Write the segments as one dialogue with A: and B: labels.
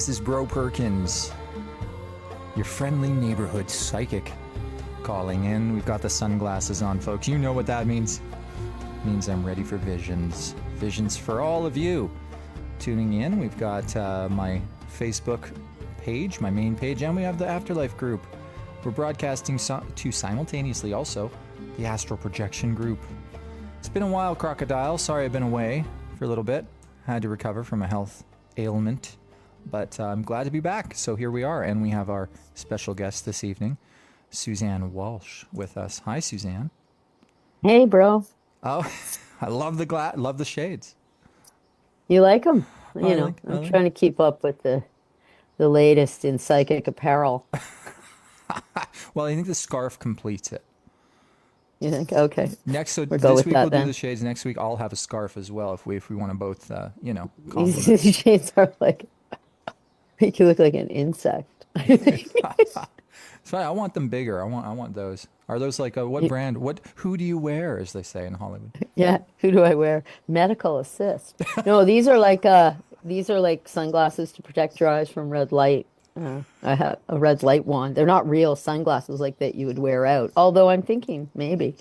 A: This is Brough Perkins, your friendly neighborhood psychic, calling in. We've got the sunglasses on, folks. You know what that means. It means I'm ready for visions. Visions for all of you. Tuning in, we've got my Facebook page, my main page, and we have the Afterlife group. We're broadcasting to simultaneously also the Astral Projection group. It's been a while, Crocodile. Sorry I've been away for a little bit. Had to recover from a health ailment. But I'm glad to be back. So here we are, and we have our special guest this evening, Suzanne Walsh, with us. Hi, Suzanne.
B: Hey, bro.
A: Oh, I love the shades.
B: You like them?
A: I
B: I'm
A: like.
B: trying to keep up with the latest in psychic apparel.
A: Well, I think the scarf completes it.
B: You think? Okay,
A: So
B: we'll go
A: this
B: with
A: week
B: that
A: we'll do
B: then.
A: the shades. Next week I'll have a scarf as well if we want to both, complement.
B: These shades are like make you look like an insect. I think.
A: It's fine. I want them bigger. I want those. Are those like what brand? Who do you wear, as they say in Hollywood?
B: Yeah. Who do I wear? Medical assist. No, these are like sunglasses to protect your eyes from red light. I have a red light wand. They're not real sunglasses like that you would wear out. Although I'm thinking maybe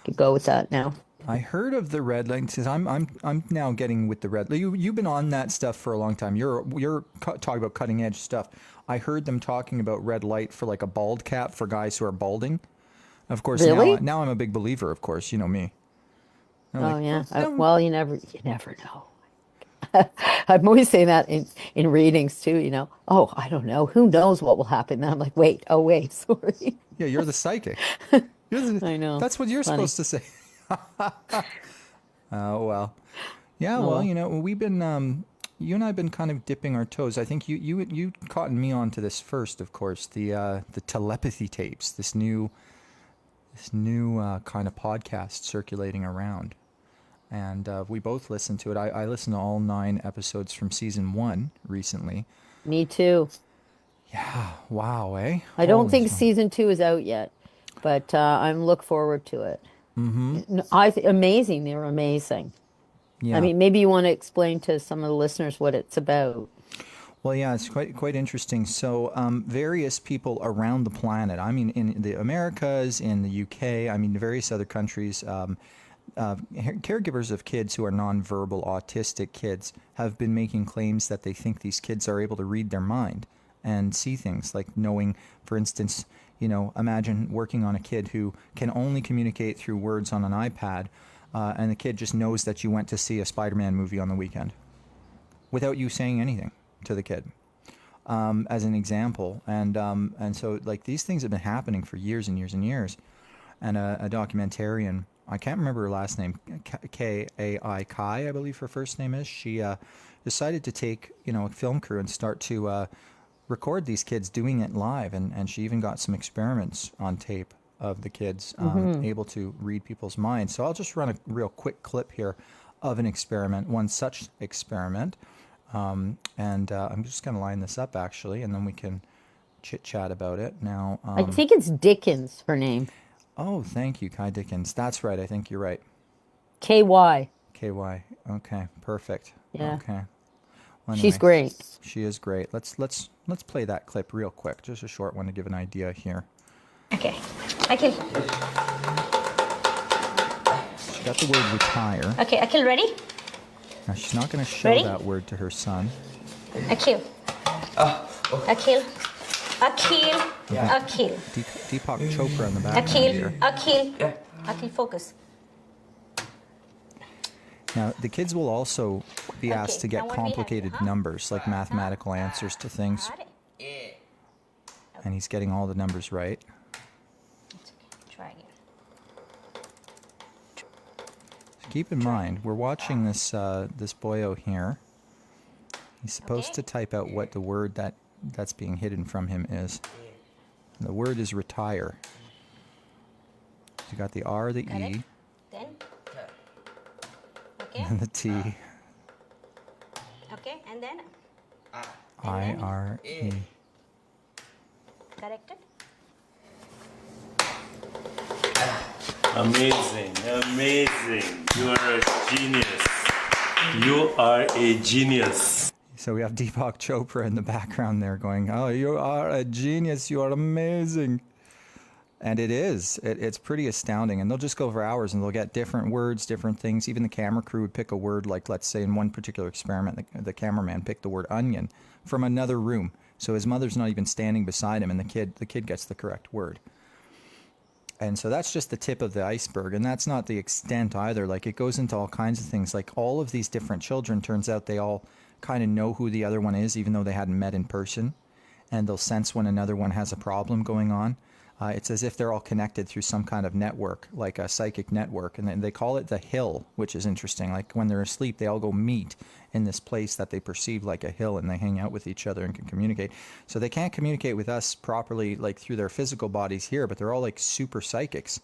B: could go with that now.
A: I heard of the red light. Since I'm now getting with the red. You've been on that stuff for a long time. You're talking about cutting edge stuff. I heard them talking about red light for like a bald cap for guys who are balding. Of course,
B: Really?
A: now I'm a big believer. Of course, you know me. I'm
B: Oh
A: like,
B: yeah.
A: no.
B: Well, you never know. I'm always saying that in readings too, Oh, I don't know. Who knows what will happen? Then I'm like, wait, oh wait, sorry.
A: Yeah, you're the psychic.
B: I know.
A: That's what
B: It's
A: you're
B: funny.
A: supposed to say. Oh well. Yeah,
B: Oh
A: well,
B: well.
A: we've been you and I have been kind of dipping our toes. I think you caught me onto this first, of course, the telepathy tapes, this new kind of podcast circulating around. And we both listened to it. I listened to all 9 episodes from season 1 recently.
B: Me too.
A: Yeah, wow, eh?
B: I don't
A: Holy
B: think
A: smokes.
B: season 2 is out yet, but I'm look forward to it. Amazing. They're amazing. I
A: Yeah.
B: mean, maybe you want to explain to some of the listeners what it's about.
A: Well, yeah, it's quite interesting. So, various people around the planet. I mean, in the Americas, in the UK, I mean, various other countries. Caregivers of kids who are nonverbal autistic kids have been making claims that they think these kids are able to read their mind and see things, like knowing, for instance, imagine working on a kid who can only communicate through words on an iPad, and the kid just knows that you went to see a Spider-Man movie on the weekend without you saying anything to the kid, as an example. And so, like, these things have been happening for years and years and years. And a documentarian, I can't remember her last name, Kai, I believe her first name is. She decided to take, a film crew and start to record these kids doing it live. And she even got some experiments on tape of the kids able to read people's minds. So I'll just run a real quick clip here of an experiment, one such experiment. And I'm just going to line this up, actually, and then we can chit-chat about it. Now,
B: I think it's Dickens, her name.
A: oh, thank you, Kai Dickens. That's right. I think you're right.
B: KY.
A: KY. Okay, perfect.
B: Yeah.
A: Okay. Well,
B: She's
A: anyway,
B: great.
A: she is great. Let's play that clip real quick. Just a short one to give an idea here.
C: Okay. Akhil.
A: She got the word retire.
C: Okay, Akhil, ready?
A: Now she's not going to show
C: Ready?
A: that word to her son.
C: Akhil. Akhil. Akhil. Akhil.
A: Deepak Chopra in the background
C: Akhil.
A: here.
C: Akhil. Akhil, focus.
A: Now, the kids will also be asked to
C: now
A: get
C: what do we have
A: complicated
C: here, huh?
A: numbers, like mathematical answers to things.
C: Got it.
A: And he's getting all the numbers right.
C: It's okay. Try again.
A: Keep in mind, we're watching this boyo here. He's supposed
C: Okay.
A: to type out what the word that's being hidden from him is. And the word is retire. So you got the R, the
C: Got it.
A: E,
C: Then. Okay.
A: and the T,
C: Okay. And then.
A: I, R, E.
C: Corrected.
D: Amazing, amazing. You are a genius. You are a genius.
A: So we have Deepak Chopra in the background there going, "Oh, you are a genius. You are amazing." And it is. It's pretty astounding. And they'll just go for hours and they'll get different words, different things. Even the camera crew would pick a word, like let's say in one particular experiment, the cameraman picked the word onion from another room. So his mother's not even standing beside him, and the kid gets the correct word. And so that's just the tip of the iceberg. And that's not the extent either. Like, it goes into all kinds of things. Like, all of these different children, turns out they all kind of know who the other one is, even though they hadn't met in person. And they'll sense when another one has a problem going on. It's as if they're all connected through some kind of network, like a psychic network. And then they call it the hill, which is interesting. Like, when they're asleep, they all go meet in this place that they perceive like a hill, and they hang out with each other and can communicate. So they can't communicate with us properly, like through their physical bodies here, but they're all like super psychics,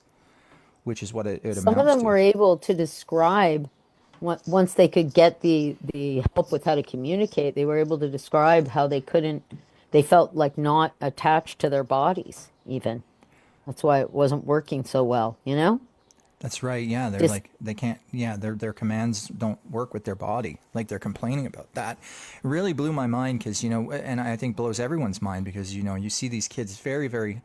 A: which is what it
B: Some of
A: amounts
B: them
A: to.
B: were able to describe, once they could get the help with how to communicate, they were able to describe how they felt like not attached to their bodies even. That's why it wasn't working so well, you know?
A: That's right. Yeah, they're
B: Just
A: like they can't. Yeah, their commands don't work with their body. Like, they're complaining about that. It really blew my mind because, and I think blows everyone's mind, because you see these kids very, very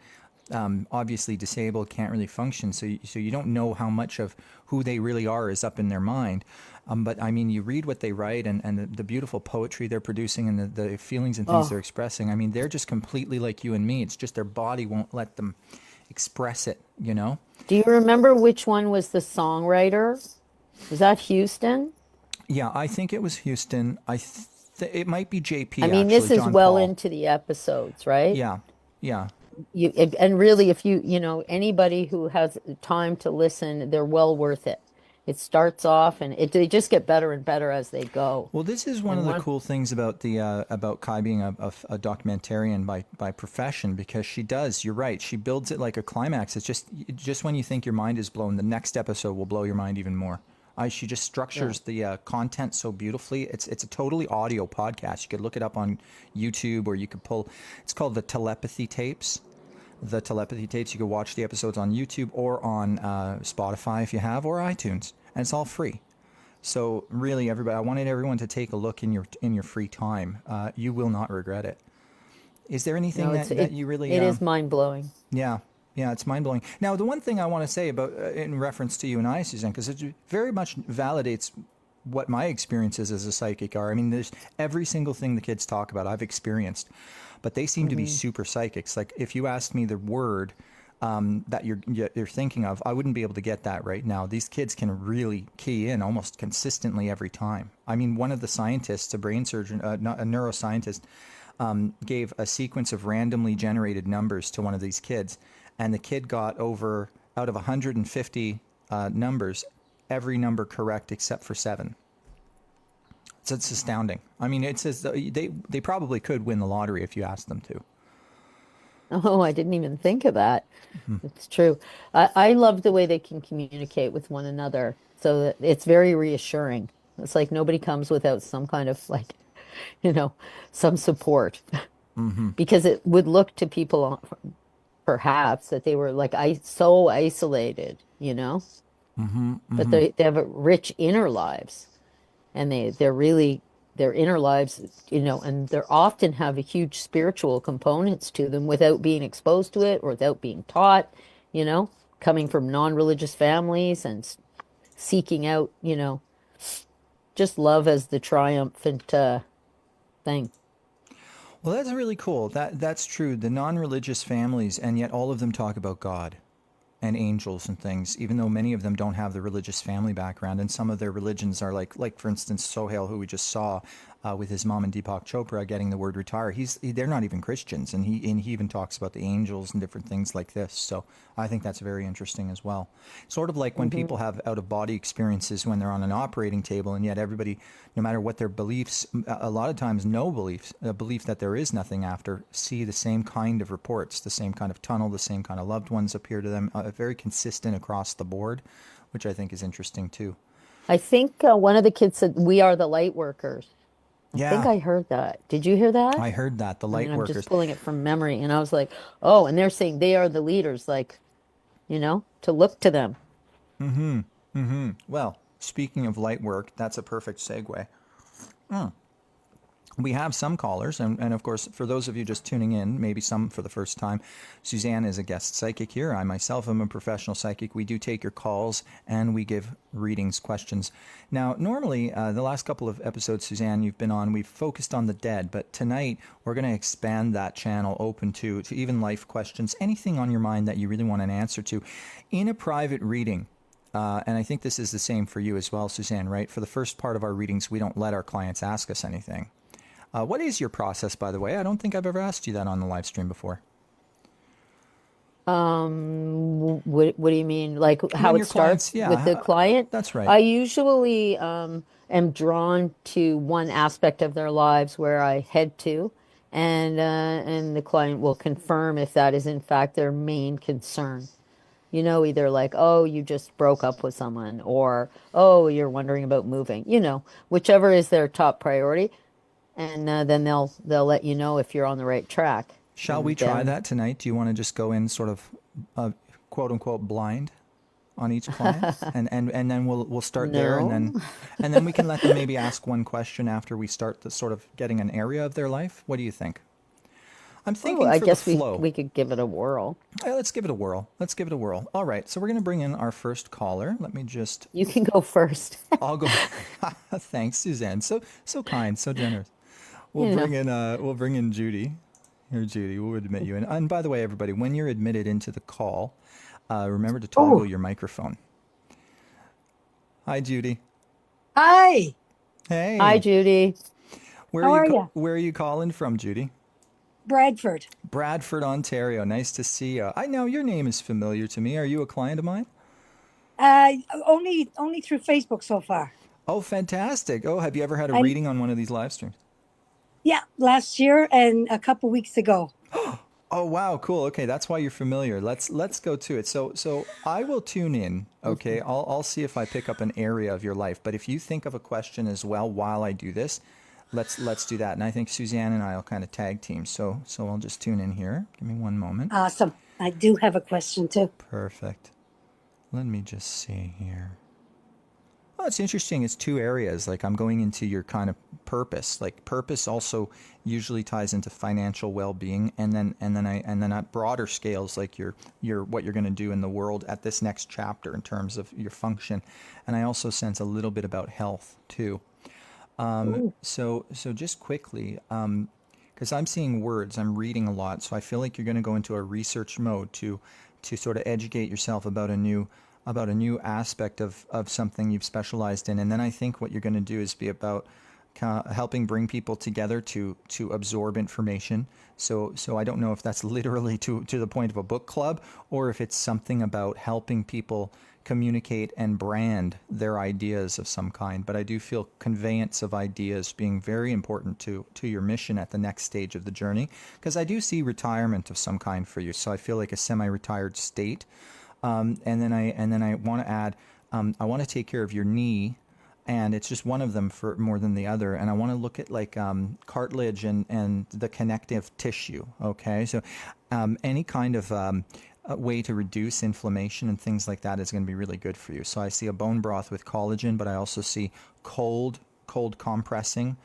A: obviously disabled, can't really function. So you don't know how much of who they really are is up in their mind. But I mean, you read what they write, and the beautiful poetry they're producing, and the feelings and things they're
B: oh,
A: expressing. I mean, they're just completely like you and me. It's just their body won't let them express it.
B: do you remember which one was the songwriter? Was that Houston?
A: Yeah, I think it was Houston. It might be
B: I
A: JP,
B: mean, this
A: actually,
B: is
A: John
B: well
A: Paul.
B: into the episodes, right?
A: Yeah, yeah.
B: And really, if anybody who has time to listen, they're well worth it. It starts off, and they just get better and better as they go.
A: Well, this is one of
B: And
A: the
B: one,
A: cool things about the about Kai being a documentarian by profession, because she does. You're right. She builds it like a climax. It's just when you think your mind is blown, the next episode will blow your mind even more. She just
B: yeah.
A: structures the content so beautifully. It's a totally audio podcast. You could look it up on YouTube, or you could pull. It's called the Telepathy tapes. The Telepathy tapes. You could watch the episodes on YouTube or on Spotify if you have, or iTunes, and it's all free. So really, everybody, I wanted everyone to take a look in your free time. You will not regret it. Is there anything
B: No,
A: that you really?
B: it is mind blowing.
A: Yeah, yeah, it's mind blowing. Now, the one thing I want to say about in reference to you and I, Suzanne, because it very much validates what my experiences as a psychic are. I mean, there's every single thing the kids talk about I've experienced, but they seem to be
B: Hmm.
A: super psychics. Like, if you asked me the word that you're thinking of, I wouldn't be able to get that right now. These kids can really key in almost consistently every time. I mean, one of the scientists, a brain surgeon, not a neuroscientist, gave a sequence of randomly generated numbers to one of these kids, and the kid got over, out of 150 numbers, every number correct except for 7. So it's astounding. I mean, it says they probably could win the lottery if you asked them to.
B: Oh, I didn't even think of that. It's true. I love the way they can communicate with one another. So that it's very reassuring. It's like nobody comes without some kind of like, you know, some support.
A: Mm-hmm.
B: Because it would look to people perhaps that they were like so isolated, you know,
A: Mm-hmm.
B: but
A: Mm-hmm.
B: they have a rich inner lives, and they're really their inner lives, and they often have a huge spiritual components to them without being exposed to it or without being taught, coming from non-religious families and seeking out, just love as the triumphant thing.
A: Well, that's really cool. That's true. The non-religious families, and yet all of them talk about God and angels and things, even though many of them don't have the religious family background, and some of their religions are like for instance, Sohail, who we just saw with his mom and Deepak Chopra getting the word retire. They're not even Christians, and he even talks about the angels and different things like this. So I think that's very interesting as well. Sort of like when
B: Hmm.
A: people have out of body experiences when they're on an operating table, and yet everybody, no matter what their beliefs, a lot of times no beliefs, a belief that there is nothing after, see the same kind of reports, the same kind of tunnel, the same kind of loved ones appear to them, very consistent across the board, which I think is interesting too.
B: I think one of the kids said, "We are the light workers." I think
A: Yeah,
B: I heard that. Did you hear that?
A: I heard that, the
B: I mean,
A: light
B: I'm just
A: workers.
B: pulling it from memory, and I was like, "Oh," and they're saying they are the leaders, like, to look to them.
A: Mm-hmm. Mm-hmm. Well, speaking of light work, that's a perfect segue. we have some callers, and of course, for those of you just tuning in, maybe some for the first time, Suzanne is a guest psychic here. I myself am a professional psychic. We do take your calls and we give readings, questions. Now, normally, the last couple of episodes, Suzanne, you've been on, we've focused on the dead, but tonight we're going to expand that channel open to even life questions, anything on your mind that you really want an answer to. In a private reading, and I think this is the same for you as well, Suzanne, right? For the first part of our readings, we don't let our clients ask us anything. What is your process, by the way? I don't think I've ever asked you that on the live stream before.
B: What do you mean? Like how
A: When
B: it
A: your clients,
B: starts with the
A: yeah,
B: client?
A: that's right.
B: I usually am drawn to one aspect of their lives where I head to, and the client will confirm if that is in fact their main concern. Either like, oh, you just broke up with someone, or oh, you're wondering about moving. Whichever is their top priority, and then they'll let you know if you're on the right track.
A: Shall we
B: And
A: try that tonight? Do you want to just go in sort of quote unquote blind on each client, and then we'll start there, and
B: no.
A: then we can let them maybe ask one question after we start the sort of getting an area of their life. What do you think? I'm
B: Oh,
A: thinking
B: I
A: for the
B: guess we
A: flow.
B: we could give it a whirl.
A: Let's give it a whirl. Let's give it a whirl. All right, so we're going to bring in our first caller. Let me just.
B: You can go first.
A: I'll go. Thanks, Suzanne. So kind, so generous. We'll
B: You know.
A: bring in Judy. Here, Judy, we'll admit you. And by the way, everybody, when you're admitted into the call, remember to toggle
D: Oh,
A: your microphone. Hi, Judy.
D: hi.
B: Hi,
A: Hey,
B: Judy.
A: where are
D: How
A: you?
D: are you?
A: Where are you calling from, Judy?
D: Bradford.
A: Bradford, Ontario. Nice to see you. I know your name is familiar to me. Are you a client of mine?
D: Uh, only through Facebook so far.
A: Oh, fantastic. Oh, have you ever had a
D: And
A: reading on one of these live streams?
D: yeah, last year and a couple weeks ago.
A: Oh wow, cool. Okay, that's why you're familiar. Let's go to it. So I will tune in. Okay, I'll see if I pick up an area of your life. But if you think of a question as well while I do this, let's do that. And I think Suzanne and I will kind of tag team. So I'll just tune in here. Give me one moment.
D: Awesome. I do have a question too.
A: Perfect. Let me just see here. Well, it's interesting. It's two areas. Like I'm going into your kind of purpose. Like purpose also usually ties into financial well-being, and then at broader scales, like your what you're going to do in the world at this next chapter in terms of your function. And I also sense a little bit about health too.
D: Ooh.
A: So just quickly, because I'm seeing words, I'm reading a lot, so I feel like you're going to go into a research mode to sort of educate yourself about a new aspect of something you've specialized in, and then I think what you're going to do is be about helping bring people together to absorb information. So I don't know if that's literally to the point of a book club, or if it's something about helping people communicate and brand their ideas of some kind. But I do feel conveyance of ideas being very important to your mission at the next stage of the journey, because I do see retirement of some kind for you. So I feel like a semi-retired state. And then I want to add, I want to take care of your knee, and it's just one of them for more than the other. And I want to look at like cartilage and the connective tissue. Okay, so any kind of a way to reduce inflammation and things like that is going to be really good for you. So I see a bone broth with collagen, but I also see cold compressing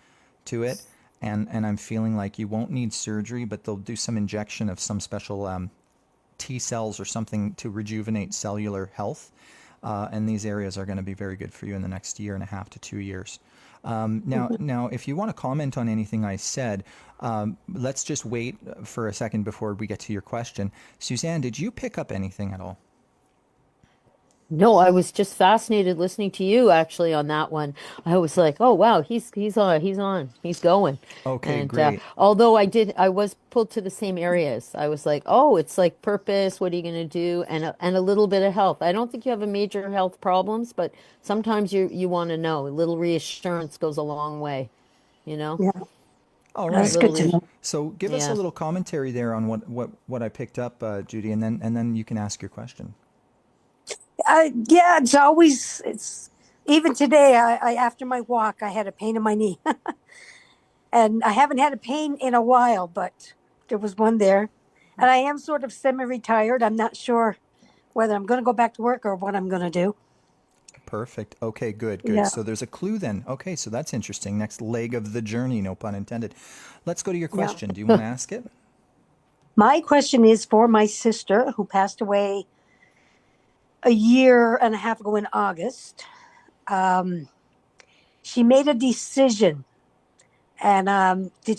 A: to it. And I'm feeling like you won't need surgery, but they'll do some injection of some special T cells or something to rejuvenate cellular health. And these areas are going to be very good for you in the next year and a half to 2 years. Now, if you want to comment on anything I said, let's just wait for a second before we get to your question. Suzanne, did you pick up anything at all?
B: No, I was just fascinated listening to you actually on that one. I was like, oh wow, he's going.
A: Okay,
B: And
A: great.
B: although I was pulled to the same areas. I was like, oh, it's like purpose. What are you going to do? And a little bit of health. I don't think you have a major health problems, but sometimes you want to know. A little reassurance goes a long way. You know,
D: Yeah,
A: All
B: a
D: that's
A: right.
D: good
B: little
D: to know.
A: So give us a
B: yeah.
A: little commentary there on what I picked up, Judy, and then you can ask your question.
D: Yeah, it's even today. I after my walk, I had a pain in my knee, and I haven't had a pain in a while, but there was one there, and I am sort of semi-retired. I'm not sure whether I'm going to go back to work or what I'm going to do.
A: Perfect. Okay, good, good.
D: Yeah.
A: So there's a clue then. Okay, so that's interesting. Next leg of the journey, no pun intended. Let's go to your
D: Yeah.
A: question. Do you want to ask it?
D: My question is for my sister who passed away a year and a half ago in August. Um, she made a decision, and do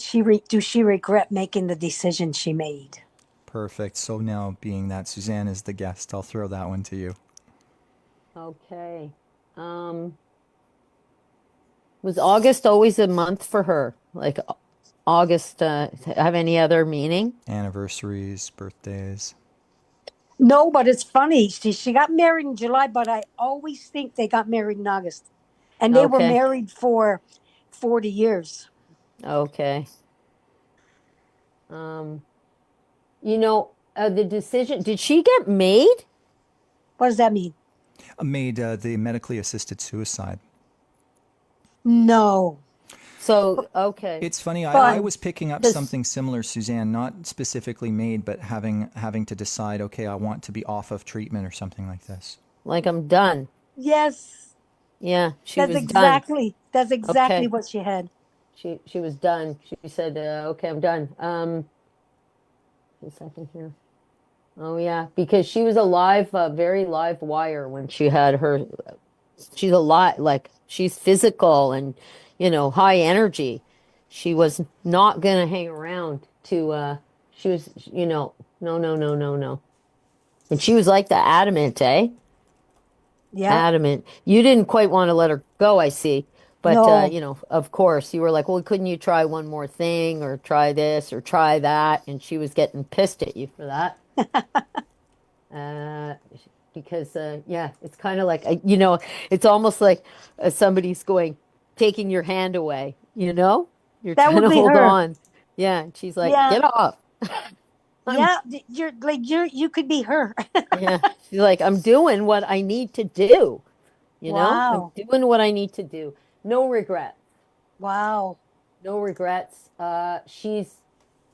D: she regret making the decision she made?
A: Perfect. So now, being that Suzanne is the guest, I'll throw that one to you.
B: Okay. Um, was August always a month for her? Like August, have any other meaning?
A: Anniversaries, birthdays.
D: No, but it's funny. She got married in July, but I always think they got married in August, and they were
B: Okay.
D: married for 40 years.
B: Okay. Um, the decision, did she get made?
D: What does that mean?
A: Made the medically assisted suicide.
D: No,
B: So, okay.
A: It's funny. I
D: but
A: was picking up
B: Because
A: something similar, Suzanne, not specifically made, but having to decide. Okay, I want to be off of treatment or something like this.
B: like I'm done.
D: yes,
B: Yeah, she was done.
D: that's exactly
B: Okay.
D: what she had.
B: She was done. She said, "Okay, I'm done." A second here. Oh yeah, because she was a live, very live wire when she had her. She's a lot like she's physical and high energy. She was not gonna hang around to. She was, no, no, no, no, no. And she was like the adamant, eh?
D: Yeah,
B: Adamant. You didn't quite want to let her go, I see. But
D: no,
B: of course, you were like, "Well, couldn't you try one more thing or try this or try that?" And she was getting pissed at you for that. Uh, because yeah, it's kind of like it's almost like somebody's going taking your hand away, You're
D: that
B: trying
D: would
B: to
D: be
B: hold
D: her.
B: on. Yeah, and she's like,
D: Yeah,
B: "Get off." I'm
D: yeah, you could be her.
B: Yeah. She's like, "I'm doing what I need to do." I'm
D: Wow,
B: doing what I need to do. No regrets.
D: wow.
B: No regrets.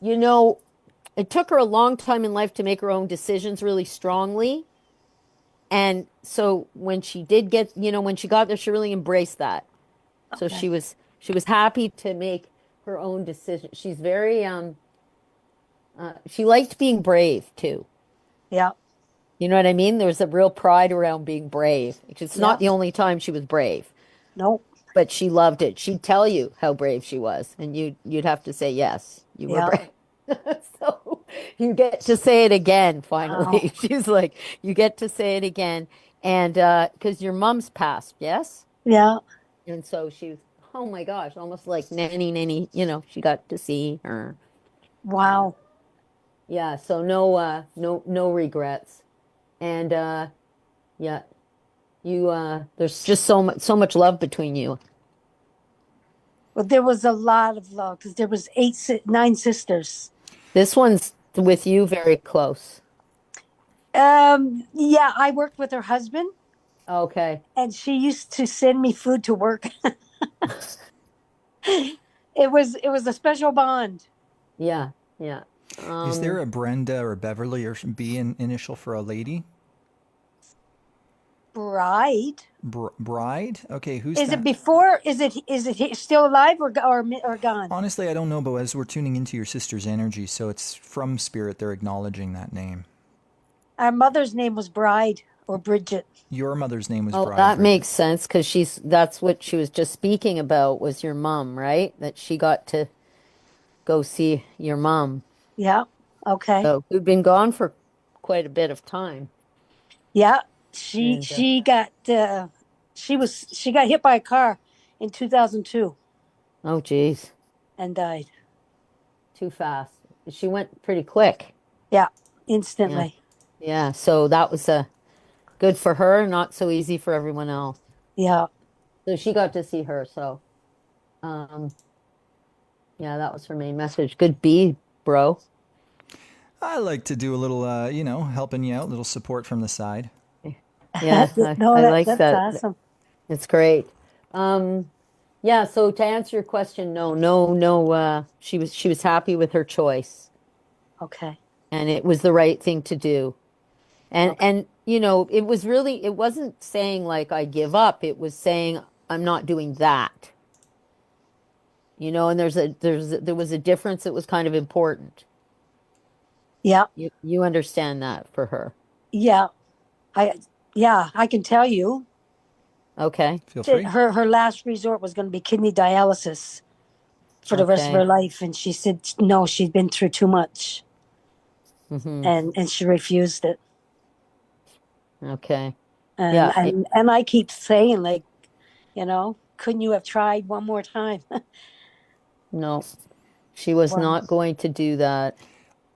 B: You know, it took her a long time in life to make her own decisions really strongly. And so when she did get, when she got there, she really embraced that. So
D: Okay,
B: she was happy to make her own decision. She's very she liked being brave too.
D: yeah,
B: You know what I mean? There was a real pride around being brave. It's not
D: yeah.
B: the only time she was brave.
D: Nope.
B: But she loved it. She'd tell you how brave she was, and you'd have to say yes, you were
D: Yeah.
B: brave. So you get to say it again
D: Wow.
B: finally. She's like, you get to say it again, and because your mom's passed, yes,
D: Yeah.
B: and so she was, oh my gosh, almost like nanny nanny. She got to see her. Uh,
D: Wow.
B: yeah, so no regrets, and yeah, you there's just so much love between you.
D: But there was a lot of love because there was 9 sisters.
B: This one's with you very close.
D: Yeah, I worked with her husband,
B: Okay.
D: and she used to send me food to work. It was a special bond.
B: Yeah, yeah.
A: Is there
B: Um,
A: a Brenda or Beverly or B initial for a lady?
D: Bride.
A: Bride? Okay, who's
D: Is it
A: that?
D: before? Is it still alive or gone?
A: Honestly, I don't know, but as we're tuning into your sister's energy, so it's from spirit, they're acknowledging that name.
D: Our mother's name was Bride or Bridget.
A: Your mother's name was
B: oh,
A: Bride,
B: that
A: Bridget.
B: makes sense because that's what she was just speaking about was your mom, right? That she got to go see your mom.
D: Yeah. Okay.
B: So who'd been gone for quite a bit of time.
D: Yeah. She
B: And
D: she got she got hit by a car in 2002
B: oh geez,
D: and died.
B: too fast. She went pretty quick.
D: Yeah.
B: Yeah.
D: Instantly.
B: Yeah. So that was good for her, not so easy for everyone else.
D: Yeah.
B: So she got to see her. So um yeah, that was her main message. Good B, bro.
A: I like to do a little, helping you out, little support from the side.
B: Yeah,
D: No,
B: I like
D: that's
B: that.
D: awesome.
B: It's great. Um, yeah, so to answer your question, no, no, no, she was happy with her choice
D: Okay.
B: and it was the right thing to do. And you know, it was really, it wasn't saying like I give up. It was saying I'm not doing that. You know, and there was a difference that was kind of important.
D: Yeah,
B: You understand that for her.
D: yeah. I yeah, I can tell you
B: Okay.
A: Feel
D: that
A: free.
D: her last resort was going to be kidney dialysis for the rest of
B: Okay.
D: her life, and she said no, she'd been through too much,
B: Hmm.
D: and she refused it.
B: Okay.
D: And
B: Yeah.
D: and I keep saying like, couldn't you have tried one more time?
B: No, she was
D: Wow.
B: not going to do that.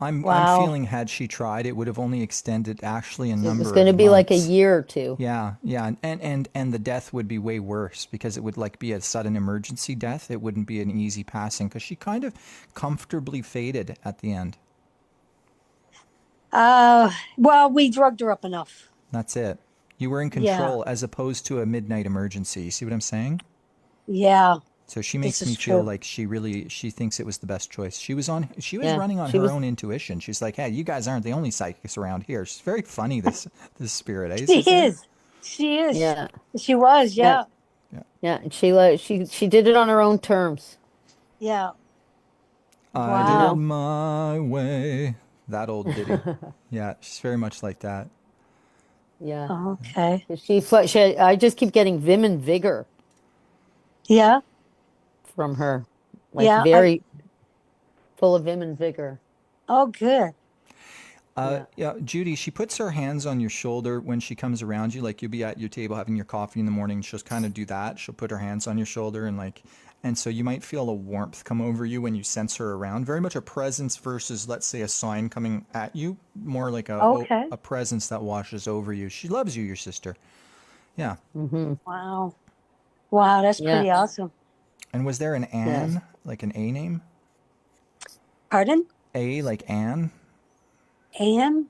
A: I'm
D: Wow.
A: feeling had she tried, it would have only extended actually a
B: It was
A: number
B: going
A: of
B: to be like a
A: months.
B: year or two.
A: Yeah, yeah, and the death would be way worse because it would like be a sudden emergency death. It wouldn't be an easy passing because she kind of comfortably faded at the end.
D: Well, we drugged her up enough.
A: That's it. You were in
D: Yeah.
A: control as opposed to a midnight emergency. You see what I'm saying?
D: Yeah.
A: So she
D: This
A: makes me
D: is
A: feel
D: true.
A: like she thinks it was the best choice. She was
B: Yeah.
A: running on
B: She
A: her
B: was,
A: own intuition. She's like, "Hey, you guys aren't the only psychics around here." She's very funny this spirit, eh,
D: She
A: Suzanne?
D: is. She is.
B: yeah.
D: She was.
B: Yeah.
D: Yeah.
A: Yeah.
B: Yeah. And she did it on her own terms,
D: Yeah.
A: I
B: you
A: did it
B: know?
D: Wow.
A: my way. That old ditty. Yeah, she's very much like that.
B: Yeah.
D: Okay.
B: I just keep getting vim and vigor
D: Yeah.
B: from her, like
D: Yeah.
B: very full of vim and vigor.
D: Oh, good.
B: Yeah.
A: Yeah, Judy, she puts her hands on your shoulder when she comes around you. Like you'll be at your table having your coffee in the morning. She'll kind of do that. She'll put her hands on your shoulder and so you might feel a warmth come over you when you sense her around. Very much a presence versus, let's say, a sign coming at you. More like
D: Okay.
A: a presence that washes over you. She loves you, your sister. Yeah.
B: Mm-hmm.
D: Wow. Wow. That's
B: Yeah.
D: pretty awesome.
A: And was there an
B: Yeah.
A: Anne, like an A name?
D: Pardon?
A: A like Anne?
D: Anne?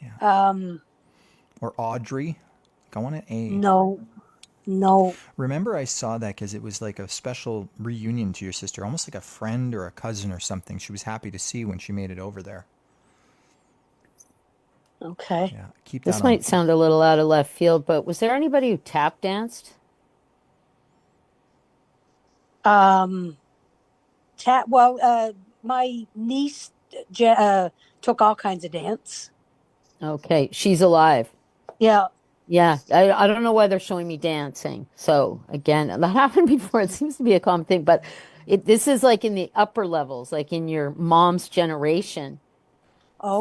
A: Yeah.
D: Um,
A: Or Audrey? Go on an A.
D: no. No.
A: Remember, I saw that because it was like a special reunion to your sister, almost like a friend or a cousin or something. She was happy to see when she made it over there.
D: Okay.
A: Yeah, keep that
B: This
A: on.
B: might sound a little out of left field, but was there anybody who tap danced?
D: Um, well, my niece took all kinds of dance.
B: Okay, she's alive.
D: Yeah.
B: Yeah, I don't know why they're showing me dancing. So again, that happened before. It seems to be a common thing, but this is like in the upper levels, like in your mom's generation.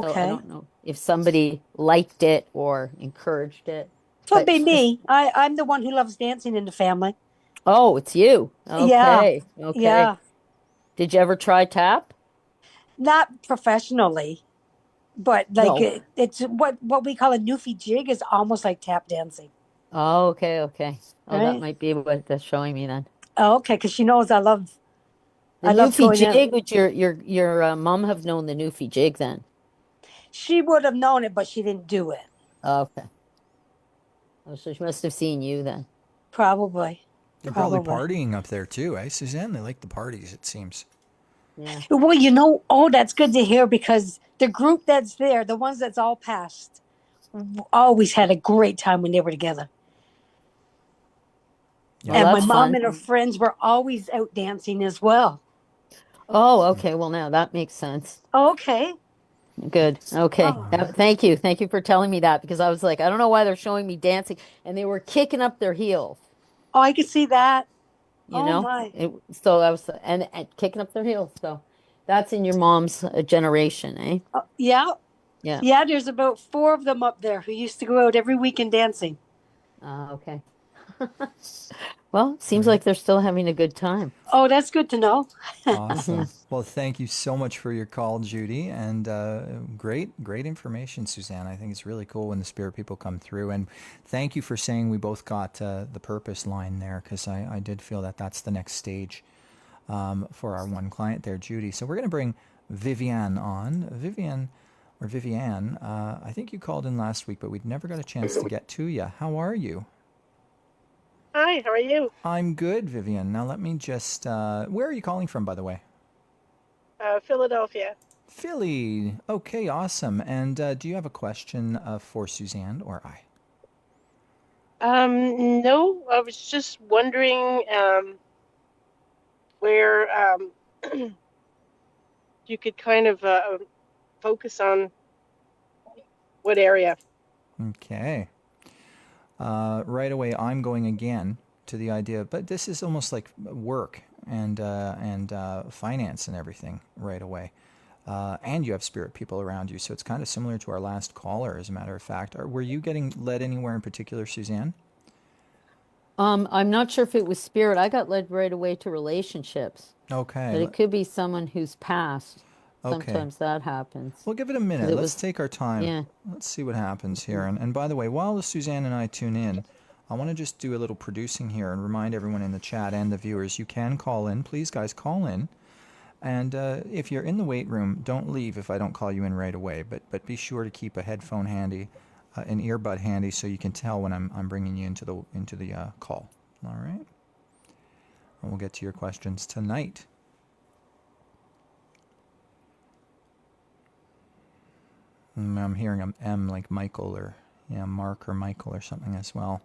B: So I
D: Okay.
B: don't know if somebody liked it or encouraged it,
D: Could
B: but
D: be me. I'm the one who loves dancing in the family.
B: oh, it's you.
D: Yeah.
B: Okay, okay.
D: Yeah.
B: Did you ever try tap?
D: Not professionally, but like
B: No.
D: it's what we call a newfie jig is almost like tap dancing,
B: Oh, okay, okay. Oh, that
D: right?
B: might be what that's showing me then.
D: Oh, okay, because she knows
B: The
D: I love
B: Newfie
D: going out.
B: jig, would your mom have known the Newfie jig then?
D: She would have known it, but she didn't do it.
B: Oh, okay. Oh, so she must have seen you then.
D: Probably.
A: They're probably
D: Probably.
A: partying up there too, eh, Suzanne? They like the parties, it seems.
B: Yeah.
D: Well, oh, that's good to hear because the group that's there, the ones that's all passed, always had a great time when they were together.
B: Well,
A: Yeah.
D: And my
B: that's
D: mom
B: fun.
D: and her friends were always out dancing as well.
B: Oh, okay. Well, now that makes sense.
D: Okay.
B: Good. Okay.
D: Oh,
B: Thank you. Thank you for telling me that because I was like, I don't know why they're showing me dancing and they were kicking up their heels,
D: oh, I could see that.
B: you
D: Oh
B: know?
D: my.
B: So I was and kicking up their heels. So that's in your mom's generation, eh?
D: Yeah.
B: Yeah.
D: Yeah, there's about four of them up there who used to go out every weekend dancing.
B: Okay. Well, seems
A: Right.
B: like they're still having a good time.
D: Oh, that's good to know.
B: Hmm.
A: Awesome. Well, thank you so much for your call, Judy, and great information, Suzanne. I think it's really cool when the spirit people come through, and thank you for saying we both got the purpose line there because I did feel that that's the next stage for our one client there, Judy. So we're going to bring Viviane on. Viviane, I think you called in last week, but we'd never got a chance to get to you. How are you?
E: Hi, how are you?
A: I'm good, Vivian. Now let me just. Where are you calling from, by the way?
E: Philadelphia.
A: Philly. Okay, awesome. And do you have a question for Suzanne or I?
E: No, I was just wondering where you could kind of focus on what area.
A: Okay. Right away, I'm going again to the idea, but this is almost like work and finance and everything right away. And you have spirit people around you, so it's kind of similar to our last caller, as a matter of fact. Were you getting led anywhere in particular, Suzanne?
B: I'm not sure if it was spirit. I got led right away to relationships,
A: Okay.
B: but it could be someone who's passed.
A: Okay.
B: Sometimes that happens
A: We'll give it a
B: because
A: minute.
B: it
A: Let's
B: was,
A: take our time.
B: yeah.
A: Let's see what happens here.
B: Mhm.
A: And by the way, while Suzanne and I tune in, I want to just do a little producing here and remind everyone in the chat and the viewers, you can call in. Please, guys, call in. And if you're in the wait room, don't leave if I don't call you in right away. But be sure to keep a headphone handy, an earbud handy, so you can tell when I'm bringing you into the call. All right. And we'll get to your questions tonight. I'm hearing an M like Michael or Mark or Michael or something as well.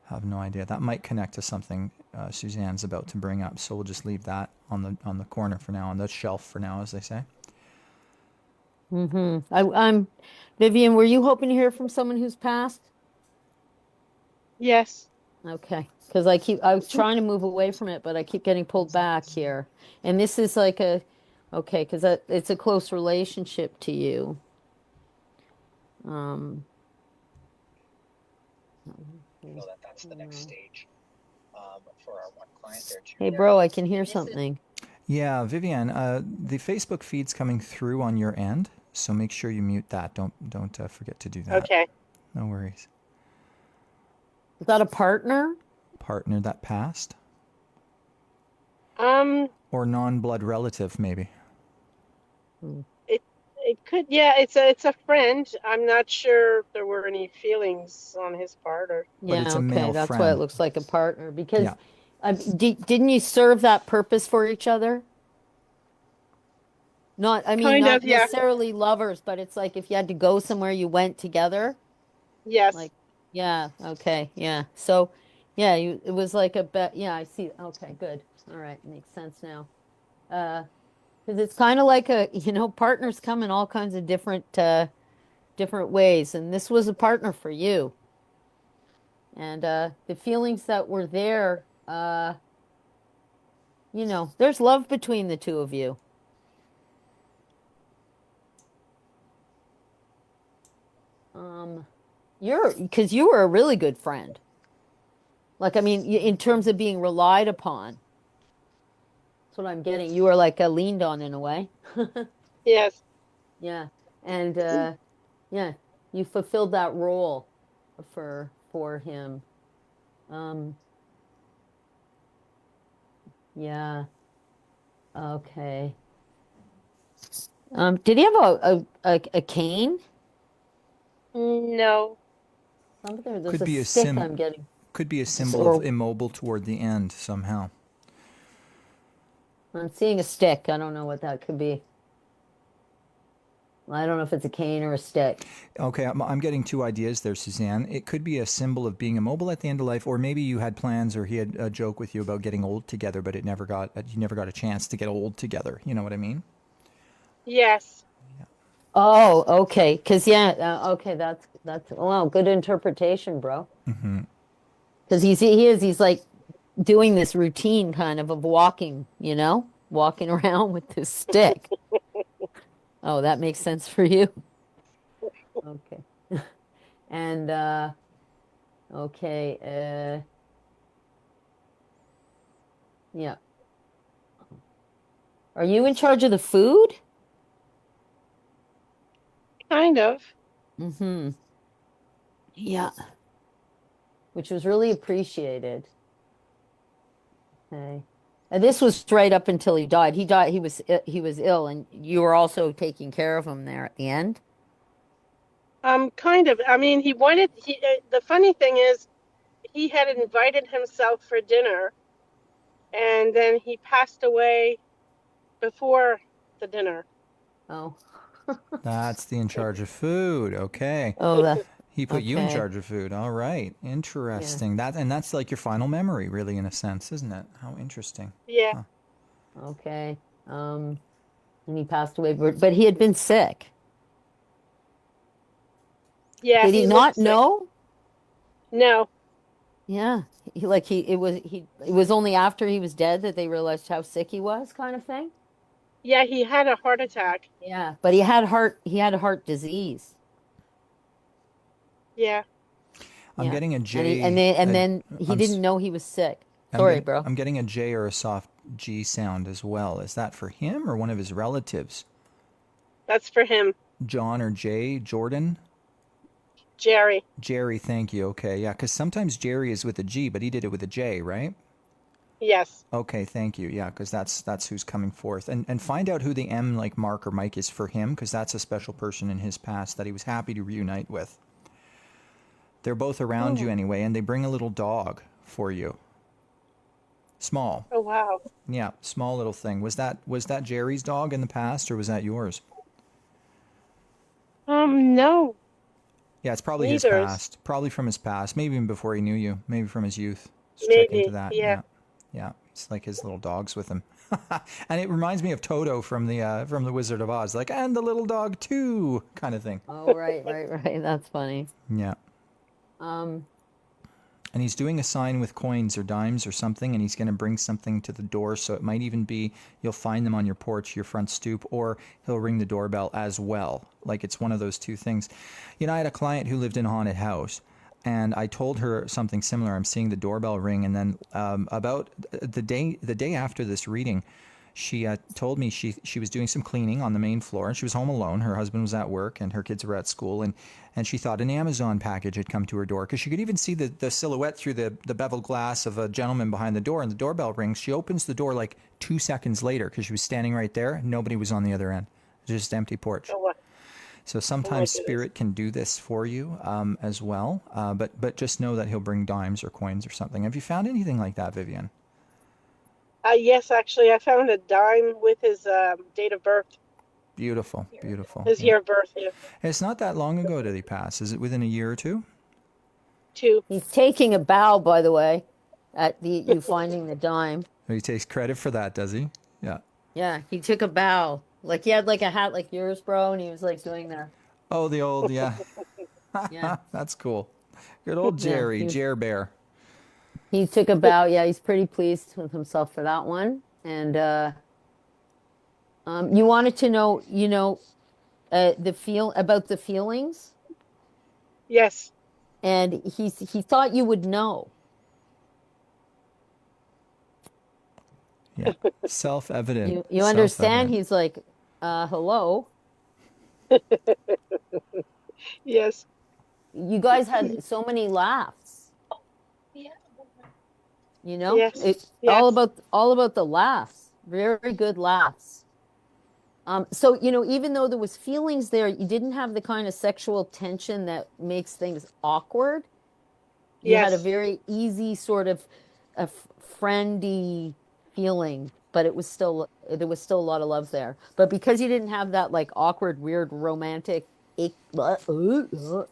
A: I have no idea. That might connect to something Suzanne's about to bring up. So we'll just leave that on the corner for now, on the shelf for now, as they say.
B: I'm Vivian. Were you hoping to hear from someone who's passed?
E: Yes.
B: Okay, because I was trying to move away from it, but I keep getting pulled back here. And this is like okay, because it's a close relationship to you. Um,
A: That's the next stage for our one client there,
B: hey,
A: Julia.
B: bro, I can hear something.
A: Yeah, Vivian, the Facebook feed's coming through on your end, so make sure you mute that. Don't forget to do that.
E: Okay.
A: No worries.
B: Is that a partner?
A: Partner that passed?
E: Um,
A: Or non-blood relative, maybe.
E: it could, yeah, it's a friend. I'm not sure if there were any feelings on his part or.
A: But it's
B: Yeah,
A: a
B: okay,
A: male
B: that's why it
A: friend.
B: looks like a partner. Because
A: Yeah.
B: didn't you serve that purpose for each other? I mean,
E: Kind
B: not
E: of, yeah.
B: necessarily lovers, but it's like if you had to go somewhere, you went together.
E: Yes.
B: Like, yeah, okay, yeah. So, yeah, it was like a bet. Yeah, I see. Okay, good. All right, makes sense now. Because it's kind of like partners come in all kinds of different ways, and this was a partner for you. And the feelings that were there, there's love between the two of you. Um, because you were a really good friend. Like, I mean, in terms of being relied upon. That's what I'm getting. You were like leaned on in a way.
E: Yes.
B: Yeah. And yeah, you fulfilled that role for him. Um, yeah. Okay. Did he have a cane?
E: No.
B: There's
A: Could
B: a
A: be a
B: stick I'm getting.
A: could be a symbol of
B: Or
A: immobile toward the end somehow.
B: I'm seeing a stick. I don't know what that could be. I don't know if it's a cane or a stick.
A: Okay, I'm getting two ideas there, Suzanne. It could be a symbol of being immobile at the end of life, or maybe you had plans, or he had a joke with you about getting old together, but you never got a chance to get old together. You know what I mean?
E: Yes.
B: Oh, okay. Because yeah, okay. That's wow. Good interpretation, bro.
A: Mm-hmm.
B: Because he's like doing this routine of walking, walking around with this stick. Oh, that makes sense for you. Okay. And okay, yeah. Are you in charge of the food?
E: Kind of.
B: Mm-hmm. Yeah. Which was really appreciated. Okay. And this was right up until he died. He died. He was ill, and you were also taking care of him there at the end.
E: Kind of. I mean, the funny thing is, he had invited himself for dinner, and then he passed away before the dinner.
B: Oh.
A: That's the in charge of food. Okay.
B: Oh, that.
A: He put you in
B: Okay.
A: charge of food. All right.
B: Yeah.
A: Interesting. That's like your final memory, really, in a sense, isn't it? How interesting.
E: Yeah.
A: Huh.
B: Okay. And he passed away, but he had been sick.
E: Yeah,
B: Did he
E: he looked
B: not
E: sick.
B: know?
E: No.
B: Yeah. It was only after he was dead that they realized how sick he was, kind of thing.
E: Yeah, he had a heart attack.
B: Yeah. But he had a heart disease.
E: Yeah.
A: I'm
B: Yeah.
A: getting a
B: And he
A: J.
B: and then he
A: I'm
B: didn't know he was sick. Sorry, bro.
A: I'm getting a J or a soft G sound as well. Is that for him or one of his relatives?
E: That's for him.
A: John or Jay? Jordan?
E: Jerry.
A: Jerry, thank you. Okay, yeah, because sometimes Jerry is with a G, but he did it with a J, right?
E: Yes.
A: Okay, thank you. Yeah, because that's who's coming forth, and find out who the M like Mark or Mike is for him, because that's a special person in his past that he was happy to reunite with. They're both around you
E: Oh.
A: anyway, and they bring a little dog for you. Small,
E: Oh, wow.
A: yeah, small little thing. Was that Jerry's dog in the past, or was that yours?
E: No.
A: Yeah, it's probably his
E: Neither's.
A: past. Probably from his past. Maybe even before he knew you. Maybe from his youth. Let's check into
E: Maybe.
A: that.
E: Yeah.
A: Yeah, yeah. It's like his little dogs with him, and it reminds me of Toto from the Wizard of Oz, like and the little dog too, kind of thing.
B: Oh, right. That's funny.
A: Yeah.
B: Um,
A: And he's doing a sign with coins or dimes or something, and he's going to bring something to the door. So it might even be you'll find them on your porch, your front stoop, or he'll ring the doorbell as well. Like it's one of those two things. You know, I had a client who lived in a haunted house, and I told her something similar. I'm seeing the doorbell ring, and then about the day after this reading, she told me she was doing some cleaning on the main floor, and she was home alone. Her husband was at work, and her kids were at school, and she thought an Amazon package had come to her door because she could even see the silhouette through the beveled glass of a gentleman behind the door, and the doorbell rings. She opens the door like 2 seconds later because she was standing right there. Nobody was on the other end. Just empty porch.
E: Oh, wow.
A: So
E: Oh my
A: sometimes
E: goodness.
A: spirit can do this for you as well, but just know that he'll bring dimes or coins or something. Have you found anything like that, Vivian?
E: Yes, actually, I found a dime with his date of birth,
A: Beautiful, beautiful.
E: his
A: Yeah,
E: year of birth. Yeah.
A: it's not that long ago did he pass. Is it within a year or two?
E: Two.
B: he's taking a bow, by the way, at the you finding the dime.
A: He takes credit for that, does he? Yeah.
B: Yeah, he took a bow. Like he had like a hat like yours, bro, and he was like doing the
A: Oh, the old, yeah.
B: yeah,
A: That's cool. Good old
B: yeah.
A: Jerry, Jer Bear.
B: He took a bow. Yeah, he's pretty pleased with himself for that one. And you wanted to know, the feel about the feelings,
E: Yes.
B: and he thought you would know.
A: Yeah. Self-evident.
B: You understand?
A: Self-evident.
B: He's like, hello.
E: Yes.
B: You guys had so many laughs.
E: Yes.
B: It's
E: Yes.
B: all about the laughs. Very good laughs. So, even though there was feelings there, you didn't have the kind of sexual tension that makes things awkward. You had a
E: Yes.
B: very easy sort of a friendly feeling, but there was still a lot of love there. But because you didn't have that like awkward, weird, romantic,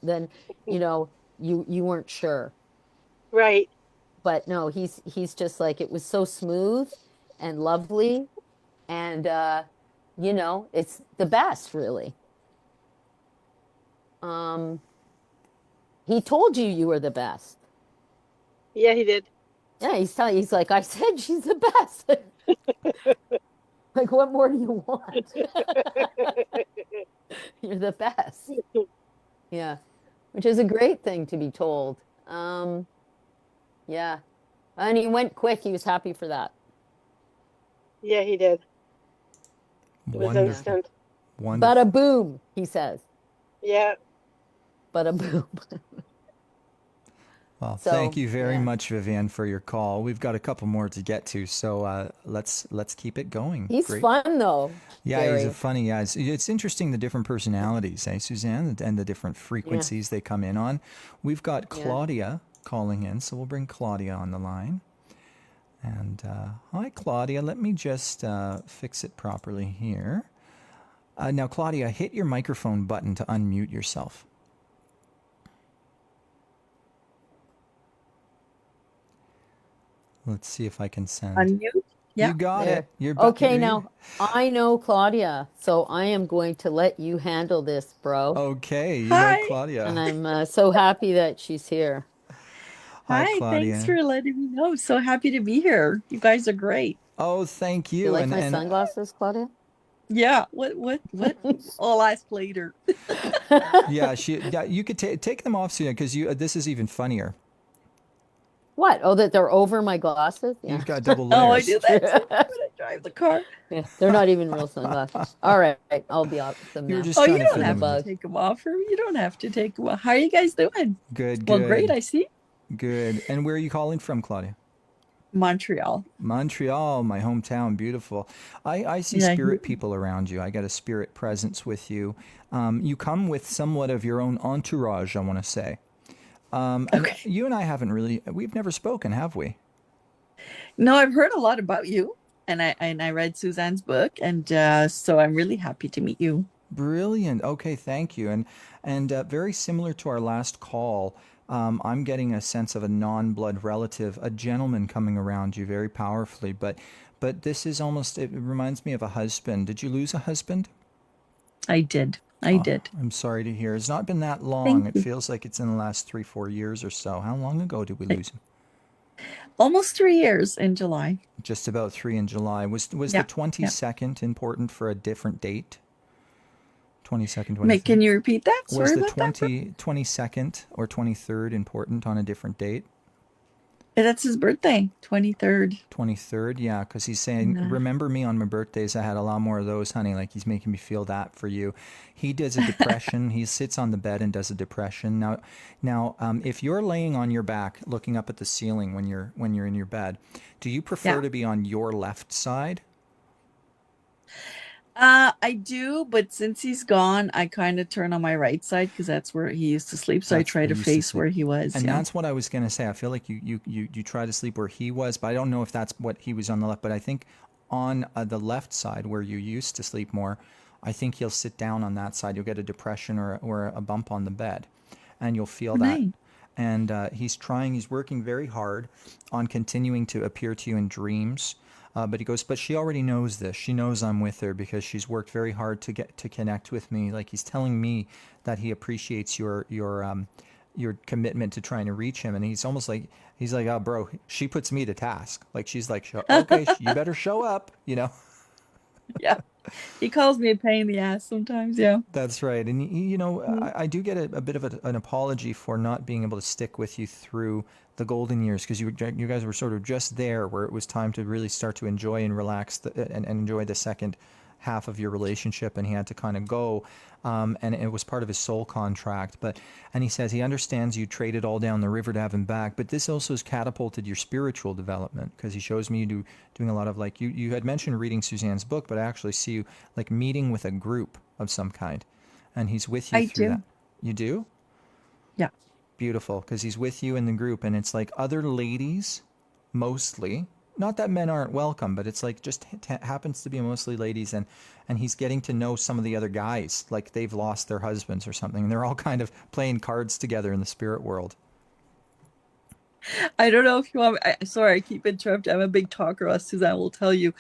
B: then you weren't sure.
E: Right.
B: But no, he's just like it was so smooth and lovely, and it's the best, really. Um, he told you were the best.
E: Yeah, he did.
B: Yeah, he's like, I said she's the best. Like, what more do you want? You're the best. Yeah, which is a great thing to be told. Yeah, and he went quick. He was happy for that.
E: Yeah, he did. It was
B: Yeah.
A: Wonderful.
E: instant.
A: Wonderful.
B: Bada boom, he says.
E: Yeah.
B: Bada boom.
A: Well,
B: So,
A: thank you very
B: yeah.
A: much, Vivian, for your call. We've got a couple more to get to, so let's keep it going.
B: He's
A: Great.
B: fun though.
A: Yeah, he's a
B: Very.
A: funny. Yeah, it's interesting the different personalities, Suzanne, and the different
B: Yeah.
A: frequencies they come in on. We've got
B: Yeah.
A: Claudia calling in, so we'll bring Claudia on the line. And hi, Claudia. Let me just fix it properly here. Now, Claudia, hit your microphone button to unmute yourself. Let's see if I can send.
F: Unmute.
A: You
F: Yeah.
A: got
B: There.
A: it. You're
B: Okay, now I know Claudia, so I am going to let you handle this, bro.
A: okay. You know
F: Hi.
B: And
A: Claudia.
B: I'm so happy that she's here.
A: Hi,
F: Hi. Thanks
A: Claudia.
F: for letting me know. So happy to be here. You guys are great.
A: Oh, thank
B: Do you
A: you.
B: like my
A: And
B: sunglasses, Claudia?
F: Yeah. What? I'll ask later.
A: yeah, you could take them off soon because this is even funnier.
B: What? Oh, that they're over my glasses? Yeah.
A: You've got double
F: Oh, I
A: layers.
F: do that too when I drive the car.
B: Yeah, they're not even real sunglasses. All right, I'll be off them
A: You were
B: now.
A: just
F: Oh,
A: trying
F: you
A: to
F: don't
A: fit
B: I'm a
A: them
F: have to
A: in.
B: bug.
F: take them off for me. You don't have to take them off. How are you guys doing?
A: Good,
F: Well, great.
A: good,
F: I see.
A: good. And where are you calling from, Claudia?
F: Montreal.
A: Montreal, my hometown, beautiful. I see
F: Yeah.
A: spirit people around you. I got a spirit presence with you. You come with somewhat of your own entourage, I want to say. And
F: Okay.
A: you and I we've never spoken, have we?
F: No, I've heard a lot about you, and I read Suzanne's book, and so I'm really happy to meet you.
A: Brilliant. Okay, thank you. And very similar to our last call, I'm getting a sense of a non-blood relative, a gentleman coming around you very powerfully. But this is almost, it reminds me of a husband. Did you lose a husband?
F: I did. I
A: Oh,
F: did.
A: I'm sorry to hear. It's not been that long.
F: Thank
A: It
F: you.
A: feels like it's in the last 3, 4 years or so. How long ago did we lose him?
F: Almost 3 years in July.
A: Just about 3 in July. Was the
F: Yeah. Yeah.
A: 22nd important for a different date? 22nd,
F: Can
A: 23rd?
F: you repeat that?
A: Was
F: Sorry
A: the
F: about that, bro.
A: 22nd or 23rd important on a different date?
F: That's his birthday, 23rd.
A: 23rd, yeah, because he's saying,
F: Nah.
A: remember me on my birthdays, I had a lot more of those, honey. Like he's making me feel that for you. He does a depression. He sits on the bed and does a depression. Now, if you're laying on your back, looking up at the ceiling when you're in your bed, do you prefer
F: Yeah.
A: to be on your left side?
F: I do, but since he's gone, I kind of turn on my right side because that's where he used to sleep. So I
A: That's
F: try
A: where
F: to
A: he used to
F: face
A: sleep.
F: where he was.
A: And
F: Yeah.
A: that's what I was going to say. I feel like you try to sleep where he was, but I don't know if that's what he was on the left. But I think on the left side where you used to sleep more, I think he'll sit down on that side. You'll get a depression or a bump on the bed, and you'll feel
F: Oh,
A: that.
F: nice.
A: And he's working very hard on continuing to appear to you in dreams. But he goes, but she already knows this. She knows I'm with her because she's worked very hard to get to connect with me. Like he's telling me that he appreciates your commitment to trying to reach him, and he's like, oh, bro, she puts me to task. Like she's like, okay, you better show up, you know.
F: Yeah. He calls me a pain in the ass sometimes. Yeah.
A: That's right. And, you know,
F: Mm.
A: I do get a bit of an apology for not being able to stick with you through the golden years because you guys were sort of just there where it was time to really start to enjoy and relax and enjoy the second half of your relationship, and he had to kind of go, and it was part of his soul contract. And he says he understands you traded all down the river to have him back, but this also has catapulted your spiritual development because he shows me you doing a lot of like you had mentioned reading Suzanne's book, but I actually see you like meeting with a group of some kind, and he's with you
F: I
A: through that.
F: do.
A: You do?
F: Yeah.
A: Beautiful, because he's with you in the group, and it's like other ladies, mostly. Not that men aren't welcome, but it's like just happens to be mostly ladies, and he's getting to know some of the other guys, like they've lost their husbands or something, and they're all kind of playing cards together in the spirit world.
F: I don't know if you want. Sorry, I keep interrupting. I'm a big talker, as Suzanne will tell you.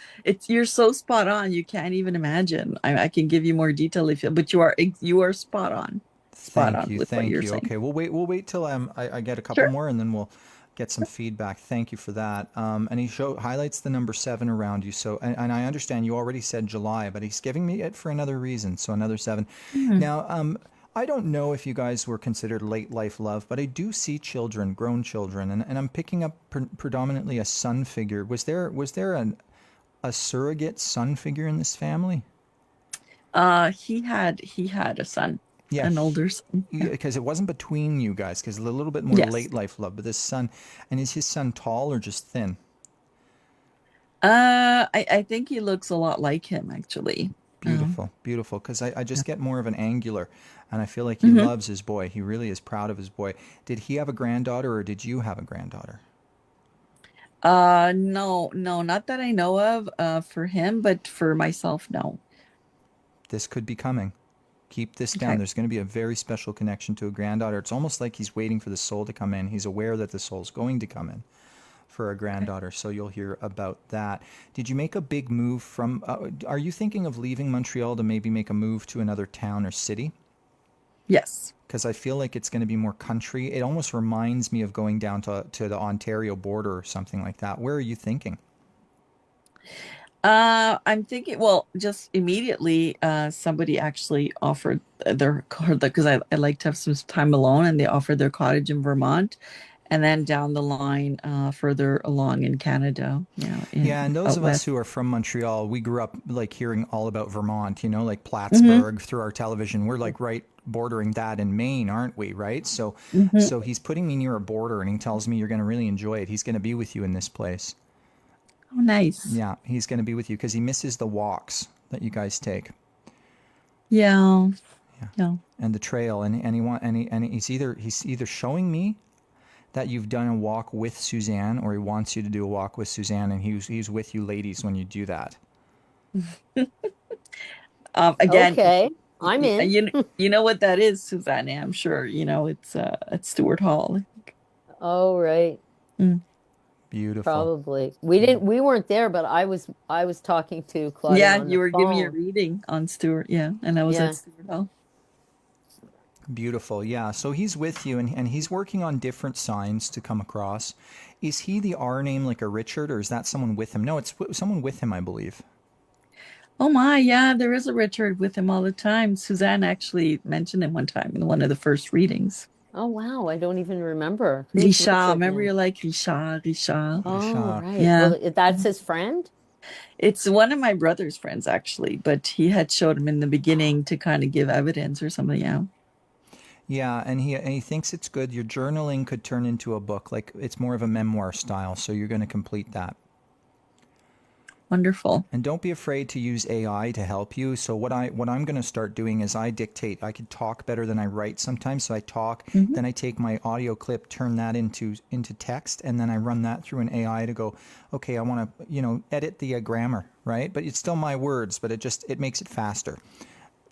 F: You're so spot on. You can't even imagine. I can give you more detail if you, but you are spot on. Spot
A: Thank
F: on
A: you,
F: with what
A: thank
F: you're
A: you.
F: saying.
A: Okay, we'll wait till I get a couple
F: Sure.
A: more, and then we'll get some feedback. Thank you for that. And he highlights the number 7 around you. So, and I understand you already said July, but he's giving me it for another reason. So another 7.
F: Mhm.
A: Now, I don't know if you guys were considered late life love, but I do see children, grown children, and I'm picking up predominantly a son figure. Was there a surrogate son figure in this family?
F: He had a son,
A: Yeah,
F: an older son. Yeah.
A: because it wasn't between you guys, because a little bit more
F: Yes.
A: late life love. But this son, and is his son tall or just thin?
F: I think he looks a lot like him actually.
A: Beautiful, beautiful. Because I
F: Yeah.
A: just get more of an angular, and I feel like he
F: Mhm.
A: loves his boy. He really is proud of his boy. Did he have a granddaughter, or did you have a granddaughter?
F: No, not that I know of, for him, but for myself, no.
A: this could be coming. Keep this down.
F: Okay.
A: There's going to be a very special connection to a granddaughter. It's almost like he's waiting for the soul to come in. He's aware that the soul's going to come in for a granddaughter. So you'll hear about that. Did you make a big move from, are you thinking of leaving Montreal to maybe make a move to another town or city?
F: Yes.
A: Because I feel like it's going to be more country. It almost reminds me of going down to the Ontario border or something like that. Where are you thinking?
F: I'm thinking, well, just immediately, somebody actually offered their card because I like to have some time alone, and they offered their cottage in Vermont, and then down the line, further along in Canada,
A: Yeah, and those
F: out
A: of us
F: west.
A: who are from Montreal, we grew up like hearing all about Vermont, like
F: Hmm.
A: Plattsburgh through our television. We're like right bordering that in Maine, aren't we? Right? So,
F: Hmm.
A: so he's putting me near a border, and he tells me you're going to really enjoy it. He's going to be with you in this place.
F: Oh, nice.
A: Yeah, he's going to be with you because he misses the walks that you guys take.
F: Yeah.
A: Yeah,
F: Yeah.
A: and the trail, and he's either showing me that you've done a walk with Suzanne, or he wants you to do a walk with Suzanne, and he's with you ladies when you do that.
F: Again,
B: Okay, I'm in.
F: you know what that is, Suzanne. I'm sure it's at Stewart Hall.
B: Oh, right.
F: Mm.
A: Beautiful.
B: Probably. We weren't there, but I was talking to Claudia
F: Yeah,
B: on
F: you
B: the
F: were giving me a
B: phone.
F: reading on Stewart. Yeah, and I was at
B: Yeah.
F: Stewart Hall.
A: Beautiful. Yeah. So he's with you, and he's working on different signs to come across. Is he the R name like a Richard, or is that someone with him? No, it's someone with him, I believe.
F: Oh my, yeah, there is a Richard with him all the time. Suzanne actually mentioned him one time in one of the first readings.
B: Oh, wow. I don't even remember. Who's
F: Richard,
B: Richard
F: remember
B: now?
F: you're like Richard, Richard.
B: Oh,
A: Richard.
B: right.
F: Yeah,
B: Well, that's his friend?
F: it's one of my brother's friends actually, but he had showed him in the beginning to kind of give evidence or something. Yeah,
A: Yeah, and he thinks it's good. Your journaling could turn into a book, like it's more of a memoir style. So you're going to complete that.
F: wonderful.
A: And don't be afraid to use AI to help you. So what I'm going to start doing is I dictate. I could talk better than I write sometimes. So I talk,
F: Hmm.
A: then I take my audio clip, turn that into text, and then I run that through an AI to go, okay, I want to edit the grammar, right? But it's still my words, but it makes it faster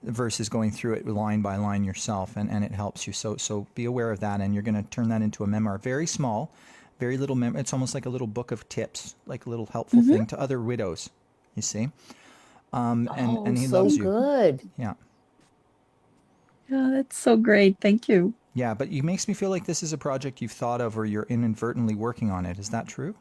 A: versus going through it line by line yourself, and it helps you. So be aware of that, and you're going to turn that into a memoir. Very small, very little it's almost like a little book of tips, like a little helpful
F: Hmm.
A: thing to other widows, you see. And
B: Oh,
A: he
B: so
A: loves you.
B: good.
A: Yeah.
F: Yeah, that's so great. Thank you.
A: Yeah, but it makes me feel like this is a project you've thought of, or you're inadvertently working on it. Is that true?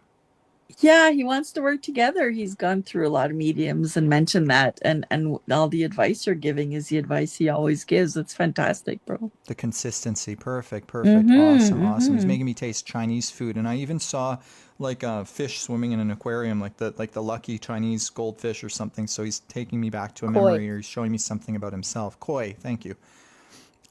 F: Yeah, he wants to work together. He's gone through a lot of mediums and mentioned that, and all the advice you're giving is the advice he always gives. That's fantastic, bro.
A: The consistency. Perfect. Awesome.
F: Mm-hmm.
A: Awesome. He's
F: Mm-hmm.
A: making me taste Chinese food. And I even saw like a fish swimming in an aquarium, like the lucky Chinese goldfish or something. So he's taking me back to a
B: Koi.
A: memory, or he's showing me something about himself. Koi, thank you.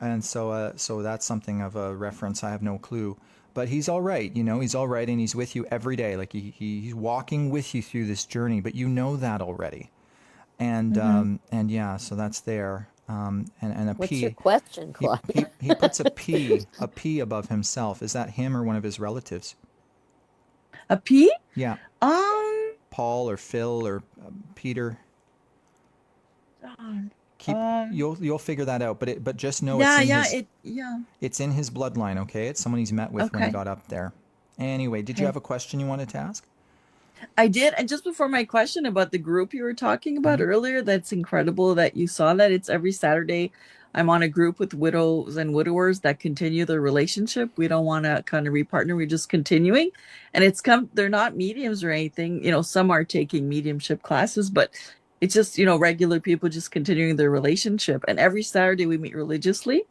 A: And so that's something of a reference. I have no clue. But he's all right, he's all right, and he's with you every day. Like he's walking with you through this journey, but you know that already. And
F: Mm-hmm.
A: and yeah, so that's there. And a
B: What's your
A: P.
B: question,
A: He,
B: Claudia?
A: he puts a P above himself. Is that him or one of his relatives?
F: A P?
A: Yeah,
F: Um,
A: Paul or Phil or Peter.
F: darn.
A: Keep you'll figure that out. But just know
F: Yeah, yeah, yeah.
A: it's in his bloodline. Okay, it's someone he's met with when he
F: Okay.
A: got up there. Anyway, did you
F: Okay.
A: have a question you wanted to ask?
F: I did. And just before my question about the group you were talking about
A: Hmm.
F: earlier, that's incredible that you saw that. It's every Saturday. I'm on a group with widows and widowers that continue their relationship. We don't want to kind of repartner. We're just continuing. And they're not mediums or anything. Some are taking mediumship classes, but it's just, regular people just continuing their relationship. And every Saturday we meet religiously.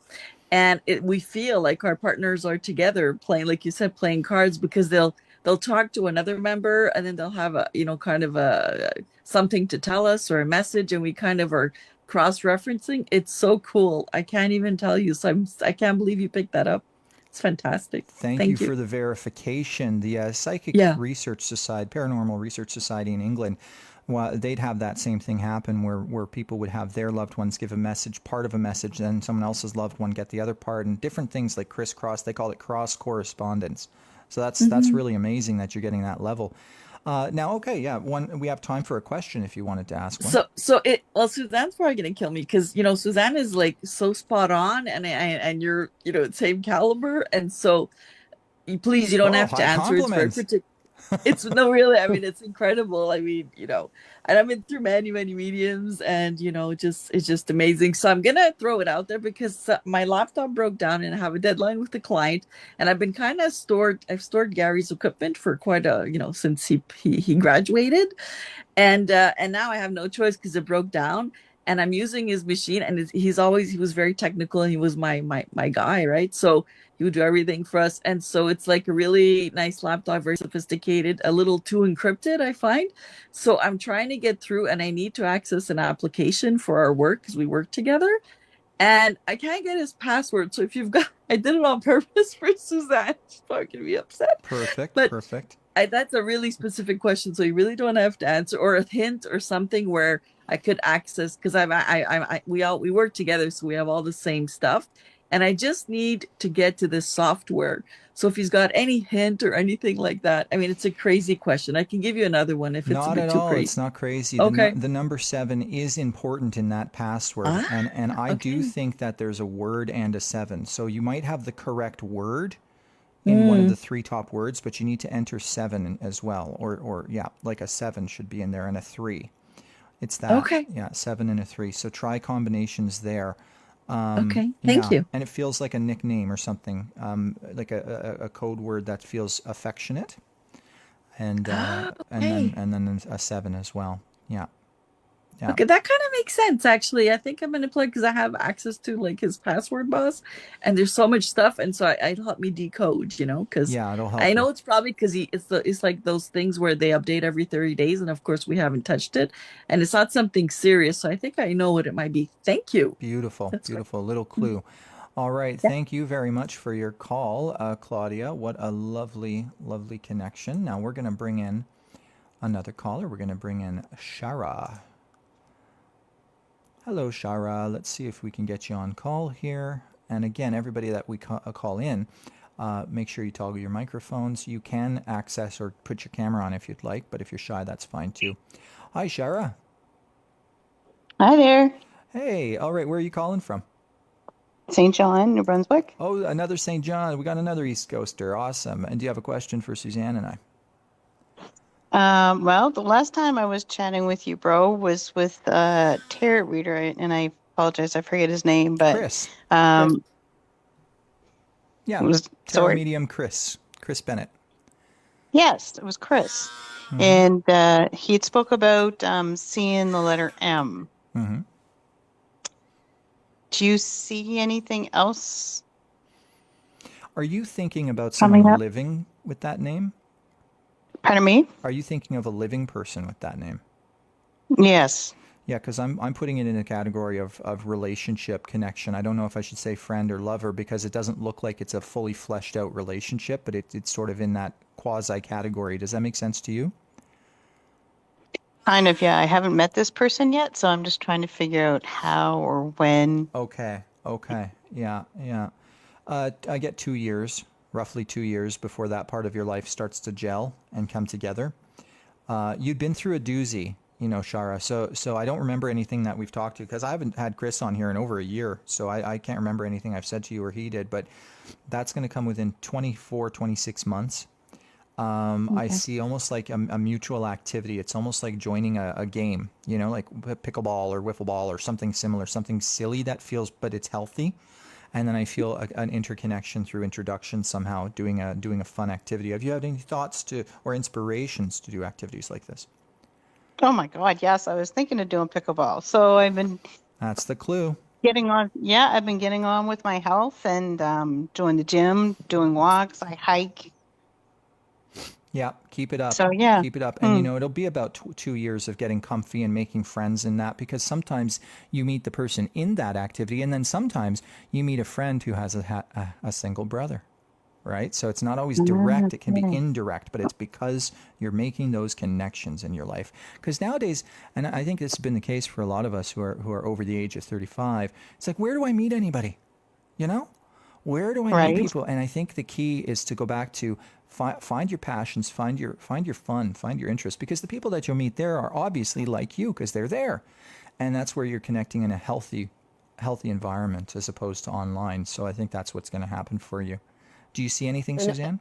F: And we feel like our partners are together playing, like you said, playing cards, because they'll talk to another member, and then they'll have a kind of a something to tell us or a message, and we kind of are cross-referencing. It's so cool. I can't even tell you. So I can't believe you picked that up. It's fantastic.
A: Thank you
F: Thank you.
A: for the verification. The Psychic
F: Yeah.
A: Research Society, Paranormal Research Society in England, well, they'd have that same thing happen where people would have their loved ones give a message, part of a message, then someone else's loved one get the other part, and different things like crisscross. They call it cross correspondence. So that's
F: Mm-hmm.
A: really amazing that you're getting that level. Now, okay, yeah, we have time for a question if you wanted to ask one.
F: Well, Suzanne's probably gonna kill me because Suzanne is like so spot on, and you're same caliber, and so please, you don't
A: Oh,
F: have to
A: high
F: answer. It's very
A: compliments.
F: particular. It's no, really. I mean, it's incredible. I mean, and I've been through many, many mediums, and just it's just amazing. So I'm gonna throw it out there because my laptop broke down, and I have a deadline with the client, and I've been kind of stored. I've stored Gary's equipment for quite a since he graduated, and now I have no choice because it broke down. And I'm using his machine, and he was very technical, and he was my guy, right? So he would do everything for us, and so it's like a really nice laptop, very sophisticated, a little too encrypted, I find. So I'm trying to get through, and I need to access an application for our work because we work together, and I can't get his password. So if you've got, I did it on purpose for Suzanne. She's probably gonna be upset,
A: Perfect,
F: but
A: perfect.
F: that's a really specific question, so you really don't have to answer, or a hint or something where I could access because we work together, so we have all the same stuff, and I just need to get to this software. So if he's got any hint or anything like that, I mean, it's a crazy question. I can give you another one if it's a
A: Not
F: bit
A: at
F: too
A: all.
F: crazy.
A: It's not crazy.
F: Okay.
A: The number 7 is important in that password,
F: Ah,
A: and I do
F: okay.
A: think that there's a word and a 7. So you might have the correct word in one of
F: Mm,
A: the 3 top words, but you need to enter 7 as well, or yeah, like a 7 should be in there and a 3. It's that,
F: okay.
A: yeah, 7 and a 3. So try combinations there.
F: Okay. Thank
A: Yeah,
F: you.
A: and it feels like a nickname or something, like a code word that feels affectionate, and
F: Okay.
A: then a 7 as well. Yeah, yeah,
F: Okay, that kind of makes sense actually. I think I'm gonna play because I have access to like his password bus, and there's so much stuff, and so it'll help me decode, because
A: yeah. It'll
F: I
A: help you.
F: know it's probably because it's like those things where they update every 30 days, and of course we haven't touched it, and it's not something serious, so I think I know what it might be. Thank you.
A: Beautiful,
F: That's right.
A: beautiful. Little
F: Mm,
A: clue. All right.
F: yeah.
A: Thank you very much for your call, Claudia. What a lovely, lovely connection. Now we're going to bring in another caller. We're going to bring in Shara. Hello, Shara. Let's see if we can get you on call here. And again, everybody that we call in, make sure you toggle your microphones. You can access or put your camera on if you'd like, but if you're shy, that's fine too. Hi, Shara.
G: Hi there,
A: Hey, all right. Where are you calling from?
G: St. John, New Brunswick.
A: Oh, another St. John. We got another East Coaster. Awesome. And do you have a question for Suzanne and I?
G: Well, the last time I was chatting with you, bro, was with tarot reader, and I apologize, I forget his name, but
A: Chris.
G: um, it
A: Yeah,
G: was
A: tarot
G: sorry.
A: medium Chris Bennett.
G: Yes, it was Chris,
A: Mm-hmm.
G: and he had spoke about seeing the letter M.
A: Mm-hmm.
G: Do you see anything else
A: Are you thinking about
G: coming
A: someone
G: up?
A: living with that name?
G: Pardon me?
A: Are you thinking of a living person with that name?
G: Yes.
A: Yeah, because I'm putting it in a category of relationship connection. I don't know if I should say friend or lover because it doesn't look like it's a fully fleshed out relationship, but it's sort of in that quasi category. Does that make sense to you?
G: Kind of, yeah. I haven't met this person yet, so I'm just trying to figure out how or when.
A: Okay. Okay. Yeah. Yeah. I get 2 years, roughly 2 years before that part of your life starts to gel and come together. You'd been through a doozy, Shara. So I don't remember anything that we've talked to because I haven't had Chris on here in over a year. So I can't remember anything I've said to you or he did. But that's going to come within 24, 26 months. I
G: Okay.
A: see almost like a mutual activity. It's almost like joining a game, like pickleball or wiffle ball or something similar, something silly that feels, but it's healthy. And then I feel an interconnection through introduction somehow, doing a fun activity. Have you had any thoughts to or inspirations to do activities like this?
G: Oh my God, yes. I was thinking of doing pickleball. So I've been
A: That's the clue.
G: getting on. Yeah, I've been getting on with my health and doing the gym, doing walks. I hike.
A: Yeah, keep it up.
G: So yeah.
A: Keep it up. And
G: Hmm.
A: it'll be about 2 years of getting comfy and making friends in that because sometimes you meet the person in that activity and then sometimes you meet a friend who has a single brother, right? So it's not always direct, it can be
G: Okay.
A: indirect, but it's because you're making those connections in your life. Because nowadays, and I think this has been the case for a lot of us who are over the age of 35, it's like, where do I meet anybody? You know? Where do I meet
G: Right.
A: people? And I think the key is to go back to find your passions, find your fun, find your interest, because the people that you'll meet there are obviously like you because they're there, and that's where you're connecting in a healthy environment as opposed to online. So I think that's what's going to happen for you. Do you see anything,
B: And
A: Suzanne?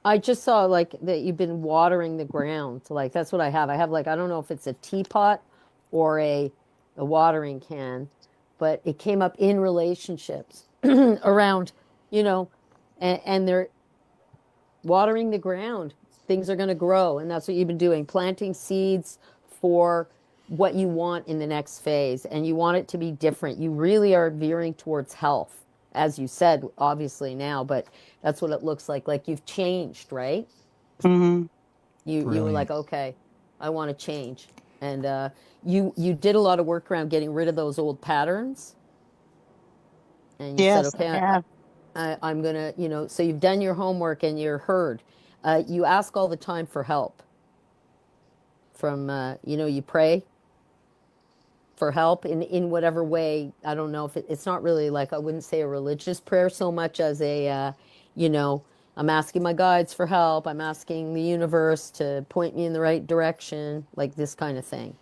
B: I just saw like that you've been watering the ground. So, like that's what I have. I have like I don't know if it's a teapot or a watering can, but it came up in relationships around, you know, and they're watering the ground. Things are going to grow, and that's what you've been doing, planting seeds for what you want in the next phase, and you want it to be different. You really are veering towards health, as you said, obviously now, but that's what it looks like. Like you've changed, right?
G: Hmm.
B: You were like,
A: Brilliant.
B: okay, I want to change, and you did a lot of work around getting rid of those old patterns, and you said,
G: Yes,
B: okay,
G: I have.
B: I'm gonna, so you've done your homework and you're heard. You ask all the time for help from, you pray for help in whatever way. I don't know if it's not really like, I wouldn't say a religious prayer so much as you know, I'm asking my guides for help. I'm asking the universe to point me in the right direction, like this kind of thing.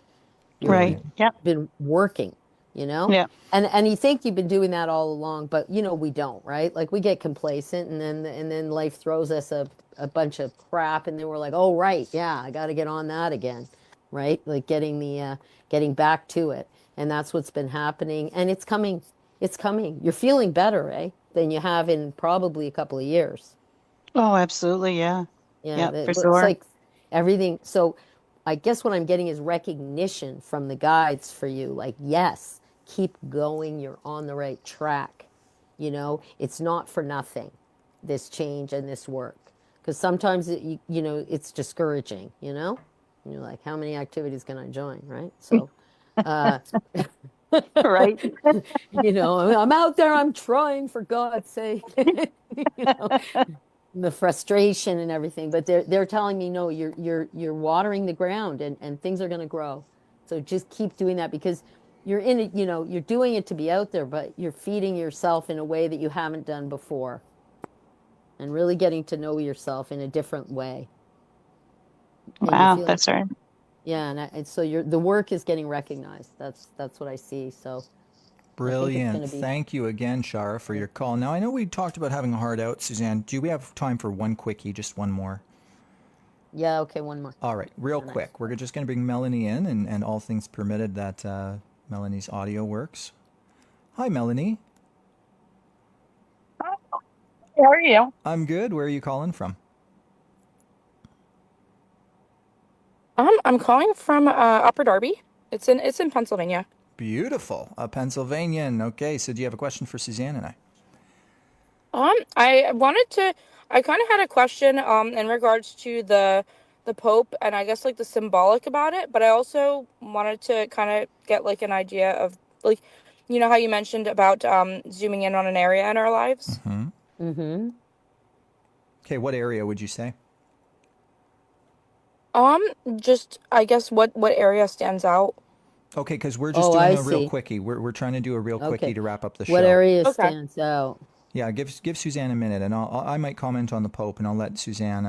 B: You've
G: Right.
A: Brilliant.
G: Yep.
B: been working, you know?
G: Yeah.
B: And you think you've been doing that all along, but we don't, right? Like we get complacent and then life throws us a bunch of crap and then we're like, "Oh, right. Yeah, I got to get on that again." Right? Like getting back to it. And that's what's been happening and it's coming. It's coming. You're feeling better, eh? Than you have in probably a couple of years.
G: Oh, absolutely. Yeah.
B: Yeah,
G: Yep, for
B: it looks
G: sure.
B: like everything. So I guess what I'm getting is recognition from the guides for you. Like, yes, keep going. You're on the right track. It's not for nothing, this change and this work. Because sometimes, it's discouraging, And you're like, how many activities can I join, right? So, uh,
G: Right.
B: I'm out there, I'm trying for God's sake. you know, the frustration and everything, but they're telling me no, you're watering the ground and things are going to grow. So just keep doing that because you're in it, you're doing it to be out there, but you're feeding yourself in a way that you haven't done before and really getting to know yourself in a different way. And you're
G: Wow,
B: feeling,
G: that's right.
B: yeah, and so the work is getting recognized. That's what I see. So I think it's going
A: Brilliant.
B: to be,
A: Thank you again, Shara, for your call. Now, I know we talked about having a hard out, Suzanne. Do we have time for one quickie, just one more?
B: yeah, okay, one more.
A: All right, real
B: The next
A: quick. We're
B: one.
A: just going to bring Melanie in, and all things permitted that Melanie's audio works. Hi, Melanie.
H: How are you?
A: I'm good. Where are you calling from?
H: I'm calling from Upper Darby. It's in Pennsylvania.
A: Beautiful. A Pennsylvanian. Okay, so do you have a question for Suzanne and I?
H: I wanted to. I kind of had a question in regards to the Pope and I guess like the symbolic about it, but I also wanted to kind of get like an idea of like, how you mentioned about zooming in on an area in our lives.
A: Mm-hmm.
B: Mm-hmm.
A: Okay, what area would you say?
H: Um, just I guess what area stands out?
A: Okay, because we're just
B: Oh,
A: doing
B: I
A: a real
B: see.
A: quickie. We're trying to do a real quickie
B: Okay.
A: to wrap up the
B: What
A: show.
B: area
H: Okay.
B: stands out?
A: Yeah, give Suzanne a minute, and I might comment on the Pope, and I'll let Suzanne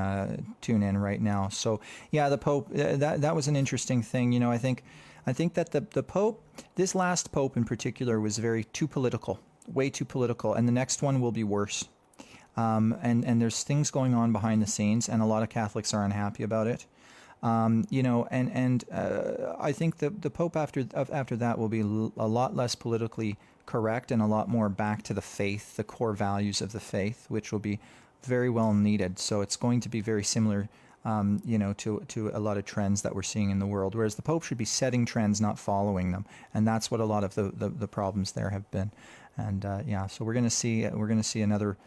A: tune in right now. So yeah, the Pope that was an interesting thing. I think that the Pope, this last Pope in particular, was very too political, way too political, and the next one will be worse. And there's things going on behind the scenes, and a lot of Catholics are unhappy about it. And I think the Pope after that will be a lot less politically correct and a lot more back to the faith, the core values of the faith, which will be very well needed. So it's going to be very similar, to a lot of trends that we're seeing in the world. Whereas the Pope should be setting trends, not following them, and that's what a lot of the problems there have been. And yeah, so we're going to see another,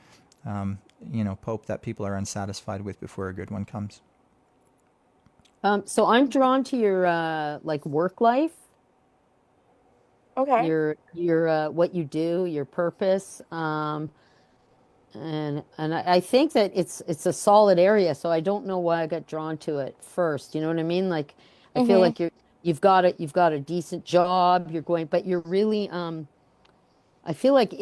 A: Pope that people are unsatisfied with before a good one comes.
B: So I'm drawn to your like work life,
H: Okay.
B: your what you do, your purpose, and I think that it's a solid area. So I don't know why I got drawn to it first. You know what I mean? Like I feel
H: Mm-hmm.
B: like you've got a decent job. You're going, but you're really I feel like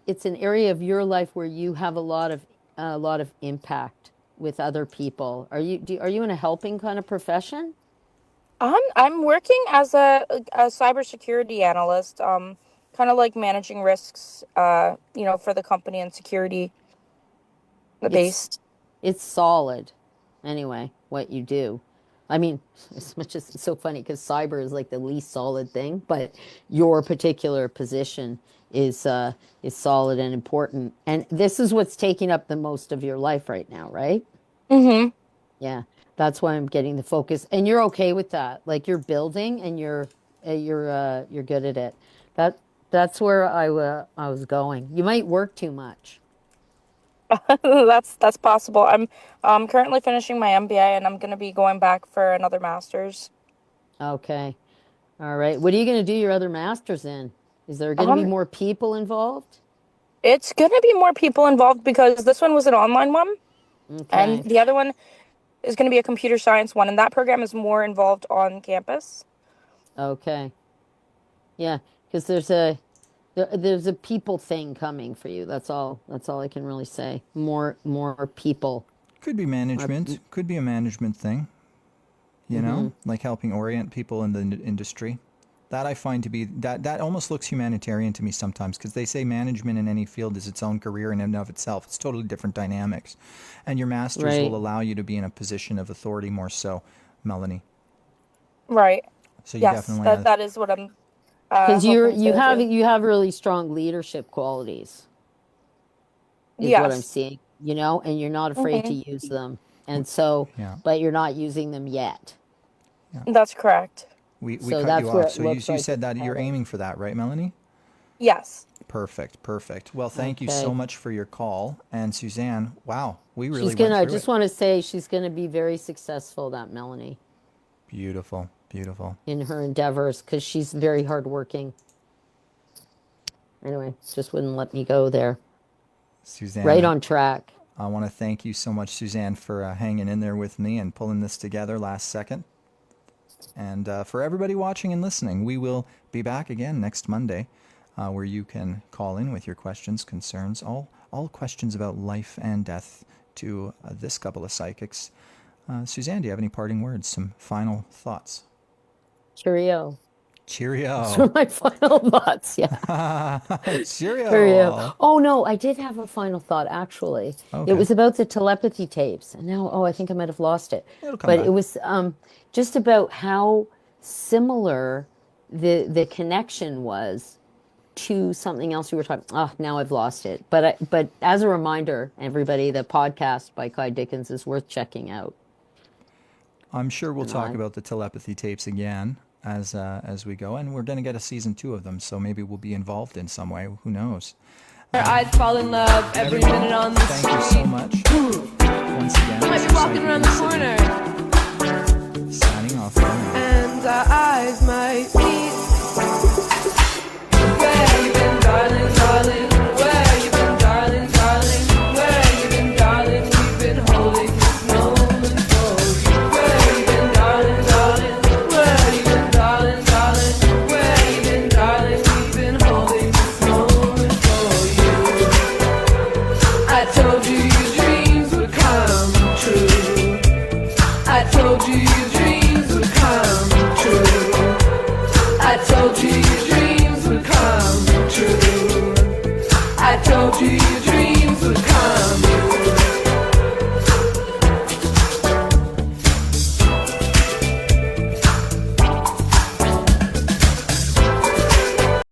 B: it's an area of your life where you have a lot of impact with other people. Are you in a helping kind of profession?
H: I'm working as a cybersecurity analyst, kind of like managing risks, for the company and security
B: It's
H: based.
B: it's solid anyway, what you do. I mean, as much as it's so funny because cyber is like the least solid thing, but your particular position is solid and important. And this is what's taking up the most of your life right now, right?
H: Mm-hmm.
B: Yeah. That's why I'm getting the focus. And you're okay with that. Like you're building and you're good at it. That that's where I was going. You might work too much.
H: That's possible. I'm currently finishing my MBA and I'm gonna be going back for another master's.
B: Okay. All right. What are you going to do your other masters in? Is there going to be
H: Um,
B: more people involved?
H: it's gonna be more people involved because this one was an online one, and
B: Okay.
H: the other one is gonna be a computer science one, and that program is more involved on campus.
B: Okay. Yeah, because there's a people thing coming for you. That's all I can really say. More people.
A: Could be
B: More,
A: management. Could be a management thing. You
B: mm-hmm.
A: know, like helping orient people in the industry. That I find to be that almost looks humanitarian to me sometimes because they say management in any field is its own career in and of itself. It's totally different dynamics, and your masters will
B: Right.
A: allow you to be in a position of authority more so, Melanie.
H: Right.
A: So you
H: Yes,
A: definitely
H: that is what I'm
B: Because
H: hoping to do.
B: you have really strong leadership qualities, is what I'm
H: Yes.
B: seeing, and you're not afraid to
H: Hmm.
B: use them. And so,
A: yeah,
B: but you're not using them yet.
A: yeah.
H: That's correct.
A: We
B: So
A: cut you
B: that's where
A: off.
B: it
A: So you
B: looks
A: you
B: like
A: said
B: it's
A: that you're
B: heading.
A: aiming for that, right, Melanie?
H: Yes.
A: Perfect, perfect. Well, thank you so
B: Okay.
A: much for your call. And Suzanne, wow, we really
B: She's
A: went
B: gonna, I
A: through it.
B: just want to say she's gonna be very successful, that Melanie,
A: Beautiful, beautiful.
B: in her endeavors because she's very hardworking. Anyway, just wouldn't let me go there. Right
A: Suzanne,
B: on track.
A: I want to thank you so much, Suzanne, for hanging in there with me and pulling this together last second. And for everybody watching and listening, we will be back again next Monday, where you can call in with your questions, concerns, all questions about life and death to this couple of psychics. Suzanne, do you have any parting words? Some final thoughts?
B: Cheerio. Those
A: Cheerio.
B: are my final thoughts. Yeah. Cheerio.
A: Cheerio.
B: Oh no, I did have a final thought actually. It
A: Okay,
B: was about the telepathy tapes, and now, I think I might have lost it.
A: it'll come
B: But it
A: back.
B: was just about how similar the connection was to something else we were talking. Oh, now I've lost it. But as a reminder, everybody, the podcast by Kai Dickens is worth checking out.
A: I'm sure we'll
B: And
A: talk
B: I
A: about the telepathy tapes again as we go, and we're going to get a season 2 of them, so maybe we'll be involved in some way. Who knows?
I: Her eyes fall in love every
A: Everyone,
I: minute on the
A: thank you so
I: street.
A: much. Once again,
I: Might
A: this
I: be
A: is
I: walking
A: Psychic
I: around the
A: Incident,
I: corner,
A: signing off for now.
I: and our eyes might meet. Where you been, darling, darling? Where you been, darling, darling? Where you been, darling? We've been holding this moment for you. Where you been, darling, darling? Where you been, darling, darling? Where you been, darling? We've been holding this moment for you. I told you your dreams would come true. I told you your dreams would come true. I told you your dreams would come true. I told you your dreams would come true.